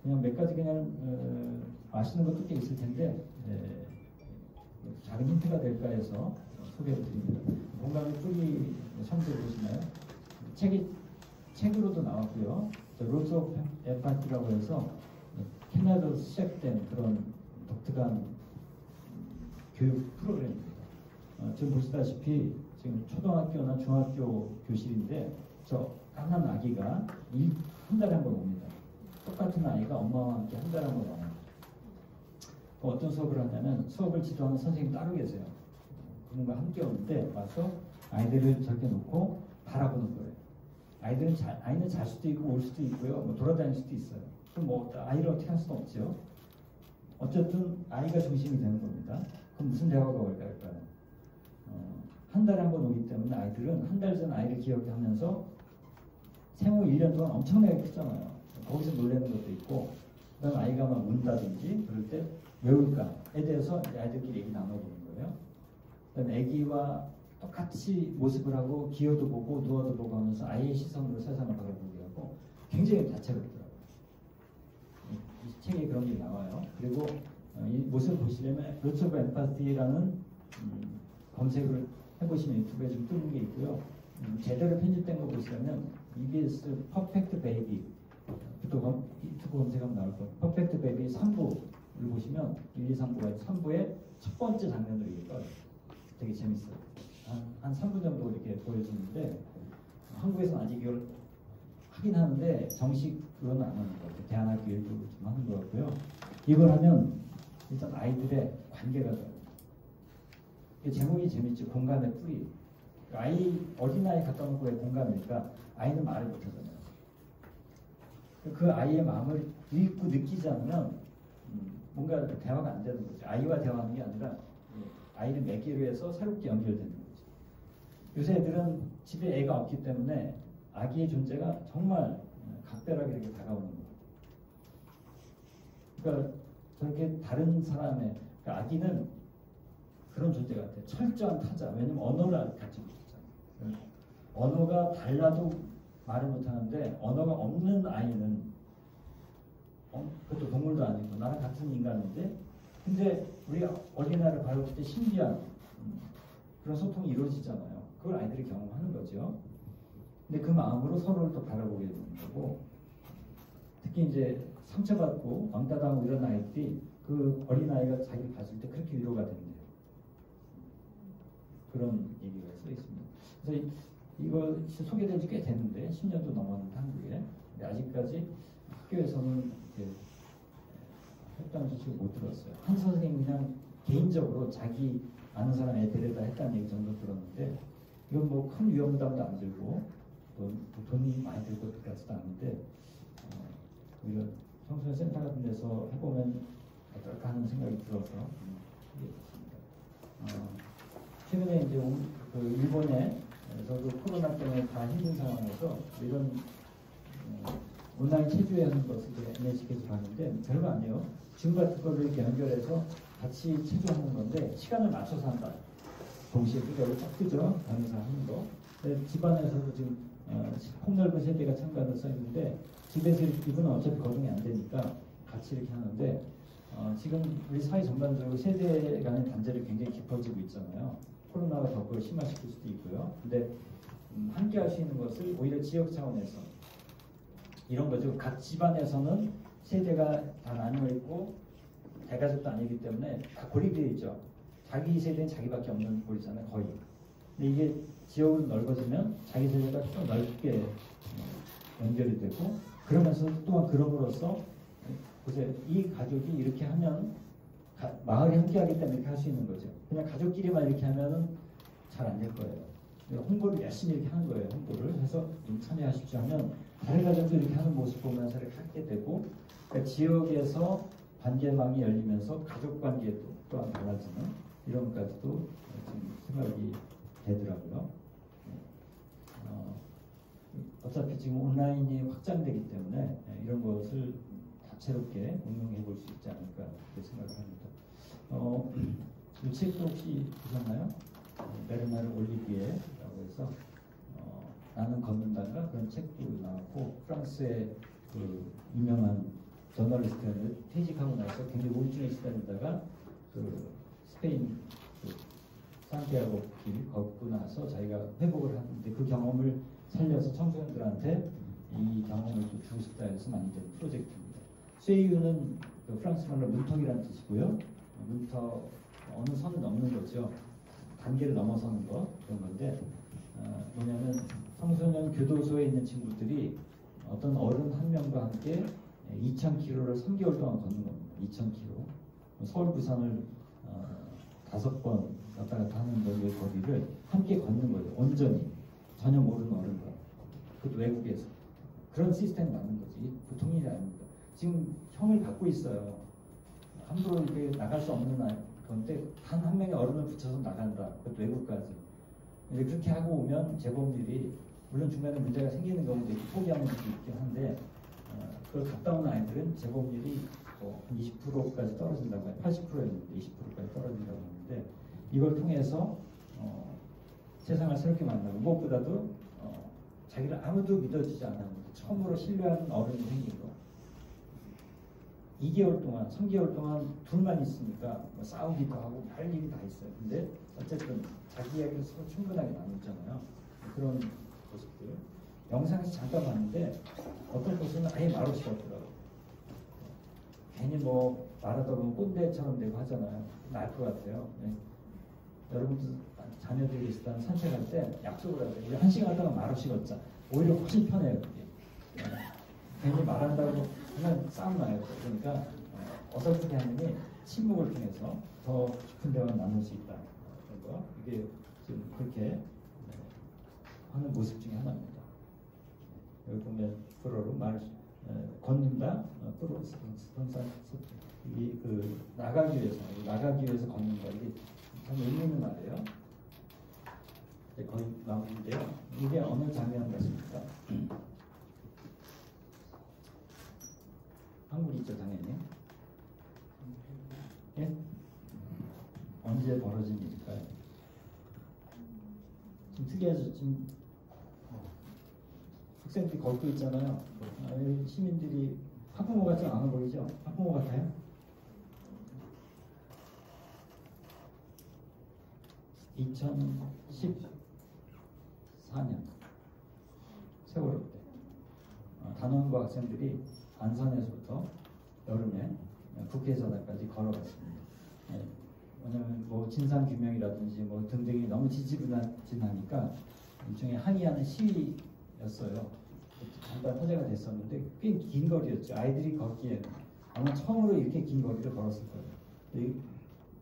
그냥 몇 가지 그냥 아시는 것도 꽤 있을 텐데 작은 힌트가 될까 해서 소개해 드립니다. 공감의 뿌리 형태를 보시나요? 책으로도 나왔고요. 롤스 오브 엠파티라고 해서 캐나다에서 시작된 그런 독특한 교육 프로그램입니다. 지금 보시다시피 지금 초등학교나 중학교 교실인데 저 까만 아기가 한 달에 한 번 옵니다. 똑같은 아이가 엄마와 함께 한 달에 한 번 와요. 어떤 수업을 하냐면 수업을 지도하는 선생님이 따로 계세요. 그분과 함께 오는데 와서 아이들을 저렇게 놓고 바라보는 거예요. 아이는 잘 수도 있고 올 수도 있고요. 뭐 돌아다닐 수도 있어요. 그럼 뭐 아이를 어떻게 할 수는 없죠. 어쨌든 아이가 중심이 되는 겁니다. 그럼 무슨 대화가 올까요? 한 달에 한 번 오기 때문에 아이들은 한 달 전 아이를 기억하면서 생후 1년 동안 엄청나게 크잖아요. 거기서 놀라는 것도 있고, 그다음 아이가 막 운다든지 그럴 때 외울까에 대해서 아이들끼리 얘기 나눠보는 거예요. 그다음 아기와 똑같이 모습을 하고 기어도 보고 누워도 보고 하면서 아이의 시선으로 세상을 바라보게 하고 굉장히 다채롭더라고요. 이 책에 그런 게 나와요. 그리고 이 모습을 보시려면 롤스 오브 엠파티라는 검색을 해보시면 유튜브에 좀 뜨는 게 있고요. 제대로 편집된 거 보시려면 EBS 퍼펙트 베이비 유튜브 검색하면 나올 거예요. 퍼펙트 베이비 3부를 보시면 1, 2, 3부가 3부의 첫 번째 장면으로 이게 되게 재밌어요. 한 3분 정도 이렇게 보여주는데 한국에서는 아직 이걸 하긴 하는데 정식으로는 안 하는 것 같아요. 대안학교 일부 좀 하는 것 같고요. 이걸 하면 일단 아이들의 관계가 돼요. 제목이 재밌죠. 공감의 뿌리. 어린아이 갖다 놓고 왜 공감일까? 아이는 말을 못하잖아요. 그 아이의 마음을 읽고 느끼지 않으면 뭔가 대화가 안 되는 거죠. 아이와 대화하는 게 아니라 아이를 매개로 해서 새롭게 연결되는 거죠. 요새 애들은 집에 애가 없기 때문에 아기의 존재가 정말 각별하게 이렇게 다가오는 거예요. 그러니까 저렇게 다른 사람의, 그러니까 아기는 그런 존재 같아요. 철저한 타자. 왜냐면 언어를 가지고 있잖아요. 언어가 달라도 말을 못하는데 언어가 없는 아이는 그것도 동물도 아니고 나랑 같은 인간인데 근데 우리 어린아이를 바라볼 때 신기한 그런 소통이 이루어지잖아요. 그걸 아이들이 경험하는 거죠. 근데 그 마음으로 서로를 또 바라보게 되는 거고 특히 이제 상처받고 왕따당하고 이런 아이들이 그 어린아이가 자기를 봤을 때 그렇게 위로가 된대요. 그런 얘기가 써 있습니다. 그래서 이거 소개된 지 꽤 됐는데 10년도 넘었는데 한국에 근데 아직까지 학교에서는 했다는 소식을 못 들었어요. 한 선생님이 그냥 개인적으로 자기 아는 사람 애 데려다 했다는 얘기 정도 들었는데 이건 뭐 큰 위험 부담도 안 들고 또 돈이 많이 들고 그렇지도 않은데 오히려 청소년 센터 같은 데서 해보면 어떨까 하는 생각이 들어서 하게 됐습니다. 최근에 이제 그 일본에서도 코로나 때문에 다 힘든 상황에서 이런 온라인 체조하는 것을 NHK에서 봤는데 별거 아니에요. 지금 같은 거를 이렇게 연결해서 같이 체조하는 건데 시간을 맞춰서 한다. 동시에 그대로 쫙 뜨죠. 강의사 하는 거. 집안에서도 지금 폭넓은 세대가 참가를 써있는데 집에서 이분은 어차피 거동이 안 되니까 같이 이렇게 하는데 지금 우리 사회 전반적으로 세대 간의 단절이 굉장히 깊어지고 있잖아요. 코로나가 더 그걸 심화시킬 수도 있고요. 근데 함께 할 수 있는 것을 오히려 지역 차원에서 이런 거죠. 각 집안에서는 세대가 다 나뉘어 있고 대가족도 아니기 때문에 다 고립되어 있죠. 자기 세대는 자기밖에 없는 꼴이잖아요. 거의. 근데 이게 지역으로 넓어지면 자기 세대가 좀 넓게 연결이 되고 그러면서 또한 그럼으로써 보세요. 이 가족이 이렇게 하면 마을이 함께하기 때문에 이렇게 할 수 있는 거죠. 그냥 가족끼리만 이렇게 하면은 잘 안 될 거예요. 홍보를 열심히 이렇게 하는 거예요. 홍보를 해서 좀 참여하십시오 하면 다른 가족도 이렇게 하는 모습 보면서 이렇게 하게 되고 그러니까 지역에서 관계망이 열리면서 가족 관계도 또한 달라지는 이런 것까지도 좀 생각이 되더라고요. 어차피 지금 온라인이 확장되기 때문에 이런 것을 다채롭게 응용해 볼 수 있지 않을까 그렇게 생각을 합니다. 이 책도 혹시 보셨나요? 베르나르 올리비에라고 해서 나는 걷는다가 그런 책도 나왔고 프랑스의 그 유명한 저널리스트였는데 퇴직하고 나서 굉장히 우울증에 시달리다가 그 스페인 그 산티아고 길 걷고 나서 자기가 회복을 하는데 그 경험을 살려서 청소년들한테 이 경험을 또 주고 싶다 해서 만든 프로젝트입니다. 쇠유는 그 프랑스 말로 문턱이라는 뜻이고요. 문턱 어느 선을 넘는 거죠. 단계를 넘어서는 거 그런 건데 뭐냐면 청소년 교도소에 있는 친구들이 어떤 어른 한 명과 함께 2,000km를 3개월 동안 걷는 겁니다. 2,000km. 서울 부산을 5번 왔다 갔다 하는 정도의 거리를 함께 걷는 거예요. 온전히 전혀 모르는 어른과 그것도 외국에서 그런 시스템이 맞는 거지 보통 일이 아닙니다. 지금 형을 갖고 있어요. 함부로 이렇게 나갈 수 없는 건데 단 한 명의 어른을 붙여서 나간다. 그것도 외국까지. 근데 그렇게 하고 오면 재범률이 물론 중간에 문제가 생기는 경우도 있고 포기하는 것도 있긴 한데 그걸 갔다 온 아이들은 재범률이 한 20%까지 떨어진다고 해요. 80%였는데 20%까지 떨어진다고 하는데 이걸 통해서 세상을 새롭게 만나고 무엇보다도 자기를 아무도 믿어주지 않았는데 처음으로 신뢰하는 어른이 생긴 거. 2개월 동안, 3개월 동안 둘만 있으니까 뭐 싸우기도 하고 할 일이 다 있어요. 근데 어쨌든 자기 이야기를 서로 충분하게 나눴잖아요. 그런 모습들. 영상에서 잠깐 봤는데 어떤 곳은 아예 말 없이 걷더라고요. 괜히 뭐 말하다 보면 꼰대처럼 되고 하잖아요. 날 것 같아요. 네. 여러분도 자녀들이 있을 때 산책할 때 약속을 하세요. 우리 1시간 동안 말 없이 걷자. 오히려 훨씬 편해요. 그게. 네. 괜히 말한다고 그냥 싸움 나요. 그러니까 어설프게 하느니 침묵을 통해서 더 깊은 대화를 나눌 수 있다. 그런 거. 이게 지금 그렇게 하는 모습 중에 하나입니다. 여기 보면 프로로 말 걷는다. 프로 스폰서 이그 나가기 위해서 걷는다. 이게 참 의미 있는 말이에요. 거의 나오는데요. 이게 어느 장면 같습니까? 한국이죠, 당연히. 예? 언제 벌어진 일일까요? 좀 특이하죠. 지금 학생들이 걷고 있잖아요. 시민들이 학부모 같지 않아 보이죠? 학부모 같아요? (2014년) 세월호 때 단원고 학생들이 안산에서부터 여름에 국회의사당까지 걸어갔습니다. 왜냐하면 뭐 진상규명이라든지 뭐 등등이 너무 지지부진하니까 일종의 항의하는 시위였어요. 잠깐 화제가 됐었는데 꽤 긴 거리였죠. 아이들이 걷기에는 아마 처음으로 이렇게 긴 거리를 걸었을 거예요.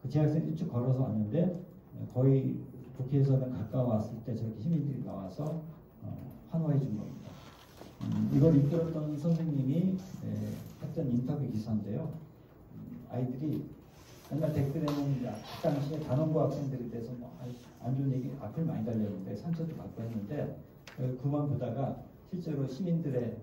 그 재학생들이 쭉 걸어서 왔는데 거의 국회에서는 가까웠을 때 저렇게 시민들이 나와서 환호해 준 겁니다. 이걸 이끌었던 선생님이 했던 인터뷰 기사인데요. 아이들이 맨날 댓글에는 그 당시에 단원고 학생들에 대해서 안 좋은 얘기 악플 많이 달렸는데 상처도 받고 했는데 그만 보다가 실제로 시민들의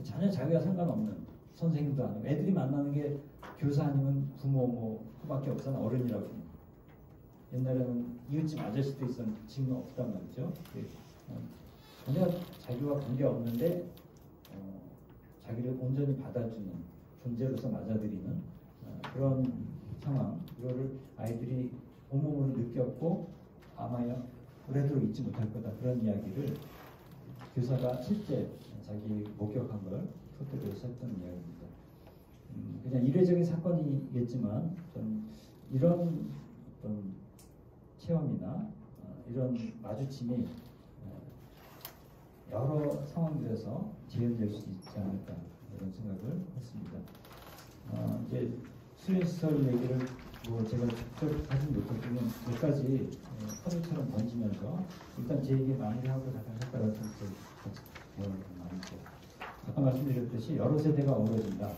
전혀 자기와 상관없는 선생님도 아니고 애들이 만나는 게 교사 아니면 부모 뭐 그밖에 없잖아. 어른이라고. 옛날에는 이웃집 아저씨도 있었는데 지금은 없단 말이죠. 전혀 자기와 관계없는데 자기를 온전히 받아주는 존재로서 맞아들이는 그런 상황. 이거를 아이들이 온몸으로 느꼈고 아마요 오래도록 잊지 못할 거다. 그런 이야기를 교사가 실제 자기 목격한 걸 토대로해서 했던 이야기입니다. 그냥 이례적인 사건이겠지만 좀 이런 어떤 체험이나 이런 마주침이 여러 상황들에서 재현될 수 있지 않을까 이런 생각을 했습니다. 이제 수행시설 얘기를 뭐 제가 직접 하진 못했지만 몇 가지 퍼즐처럼 던지면서 일단 제 얘기 마무리하고 잠깐 헷갈려서 같이 대화를 좀 나누고 아까 말씀드렸듯이 여러 세대가 어우러진다.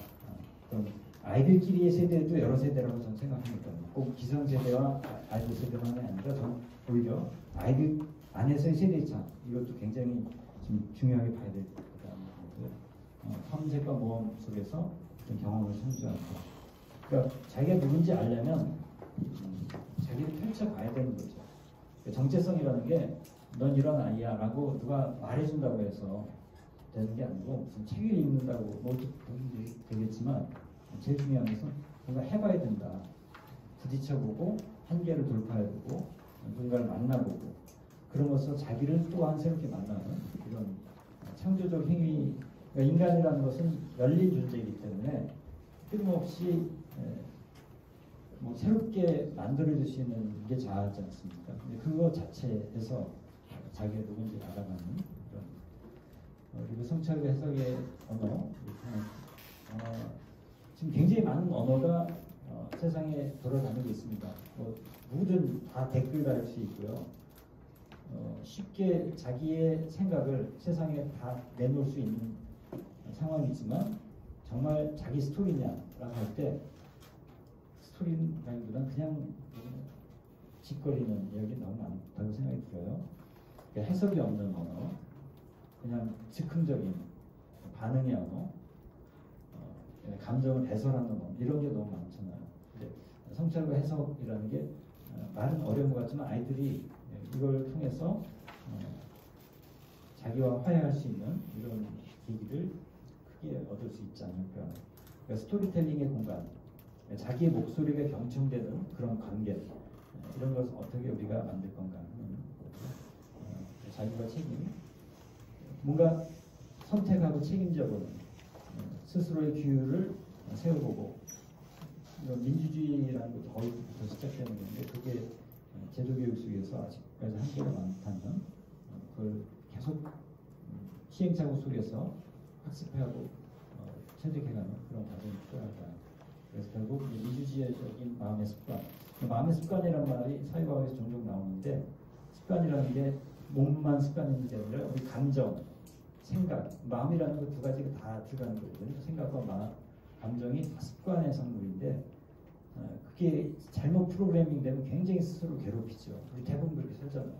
그런 아이들끼리의 세대도 여러 세대라고 저는 생각합니다. 꼭 기성세대와 아이들 세대만이 아니라 저는 오히려 아이들 안에서의 세대 차 이것도 굉장히 좀 중요하게 봐야 될 거라는 거고요. 탐색과 모험 속에서 좀 경험을 성취하고 그러니까 자기가 누군지 알려면 자기를 펼쳐봐야 되는 거죠. 정체성이라는 게 넌 이런 아이야 라고 누가 말해준다고 해서 되는 게 아니고 무슨 책을 읽는다고 뭐도 되겠지만 제일 중요한 것은 뭔가 해봐야 된다. 부딪혀보고 한계를 돌파해보고 누군가를 만나보고 그런 것으로 자기를 또한 새롭게 만나는 이런 창조적 행위. 그러니까 인간이라는 것은 열린 존재이기 때문에 끊임없이 뭐 새롭게 만들어줄 수 있는 게 자아지 않습니까? 근데 그거 자체에서 자기가 누군지 알아가는 그런 그리고 성찰과 해석의 언어 지금 굉장히 많은 언어가 세상에 돌아다니고 있습니다. 뭐 누구든 다 댓글 달 수 있고요. 쉽게 자기의 생각을 세상에 다 내놓을 수 있는 상황이지만 정말 자기 스토리냐라고 할 때 스토리라기보다는 그냥 짓거리는 이야기 너무 많다고 생각이 들어요. 그러니까 해석이 없는 언어, 그냥 즉흥적인 반응의 언어, 감정을 배설하는 언어 이런 게 너무 많잖아요. 근데 성찰과 해석이라는 게 말은 어려운 것 같지만 아이들이 이걸 통해서 자기와 화해할 수 있는 이런 계기를 크게 얻을 수 있지 않을까. 그러니까 스토리텔링의 공간, 자기의 목소리가 경청되는 그런 관계 이런 것을 어떻게 우리가 만들 건가 하는 자기가 책임 뭔가 선택하고 책임져보는 스스로의 규율을 세워보고 이런 민주주의라는 것도 거기부터 시작되는 건데 그게 제도교육 속에서 아직까지 한계가 많다면 그걸 계속 시행착오 속에서 학습하고 체득해가는 그런 과정이 필요하다. 그래서 결국 민주주의적인 마음의 습관, 마음의 습관이라는 말이 사회과학에서 종종 나오는데 습관이라는 게 몸만 습관인 게 아니라 우리 감정, 생각, 마음이라는 거 두 가지가 다 들어가는 거거든요. 생각과 마음, 감정이 다 습관의 성물인데 그게 잘못 프로그래밍 되면 굉장히 스스로 괴롭히죠. 우리 대부분 그렇게 살잖아요.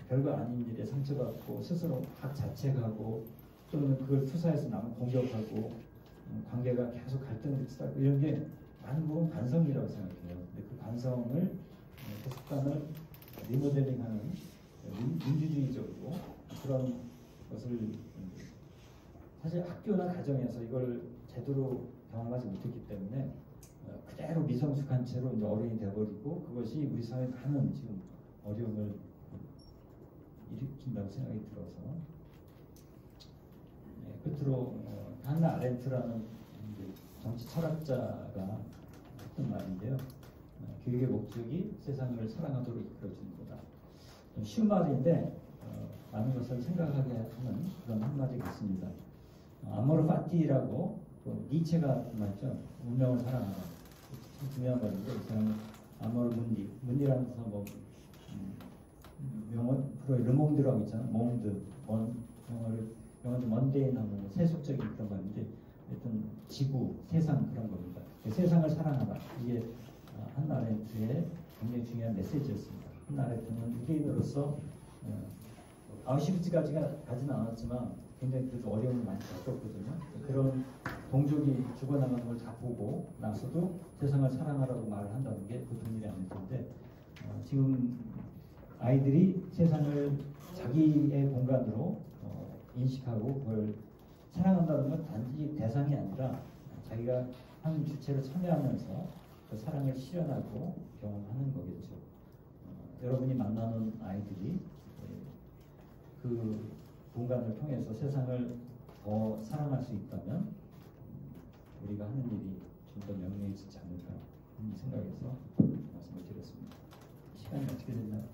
별거 아닌 일에 상처받고 스스로 학 자책하고 또는 그걸 투사해서 남 공격하고 관계가 계속 갈등을 치닫고 이런 게 많은 부분 반성이라고 생각해요. 근데 그 반성을 그 습관을 리모델링하는 민주주의적으로 그런 것을 사실 학교나 가정에서 이걸 제대로 경험하지 못했기 때문에 그대로 미성숙한 채로 이제 어른이 돼버리고 그것이 우리 사회에 많은 지금 어려움을 일으킨다고 생각이 들어서 끝으로 한나 아렌트라는 정치 철학자가 했던 말인데요. 교육의 목적이 세상을 사랑하도록 이끌어주는 거다. 좀 쉬운 말인데 많은 것을 생각하게 하는 그런 한마디가 있습니다. 아모르 파티라고 니체가 말했죠. 운명을 사랑하다. 참 중요한 말인데 이 사람은 아모르 문디라는 데서 뭐 영어 프로에 르몽드라고 있잖아요. 몽드 영어로 먼데인하고 세속적인 그런 말인데 하여튼 지구, 세상 그런 겁니다. 세상을 사랑하다. 이게 한나 아렌트의 굉장히 중요한 메시지였습니다. 한나 아렌트는 유대인으로서 아우슈비츠까지는 가지는 않았지만 굉장히 그래도 어려움을 많이 겪었거든요. 그런 동족이 죽어나가는 걸 다 보고 나서도 세상을 사랑하라고 말을 한다는 게 보통 일이 아닐 텐데 지금 아이들이 세상을 자기의 공간으로 인식하고 그걸 사랑한다는 건 단지 대상이 아니라 자기가 하는 주체로 참여하면서 그 사랑을 실현하고 경험하는 거겠죠. 여러분이 만나는 아이들이 그 공간을 통해서 세상을 더 사랑할 수 있다면 우리가 하는 일이 좀 더 명료해지지 않을까 하는 생각에서 말씀을 드렸습니다. 시간이 어떻게 됐나요?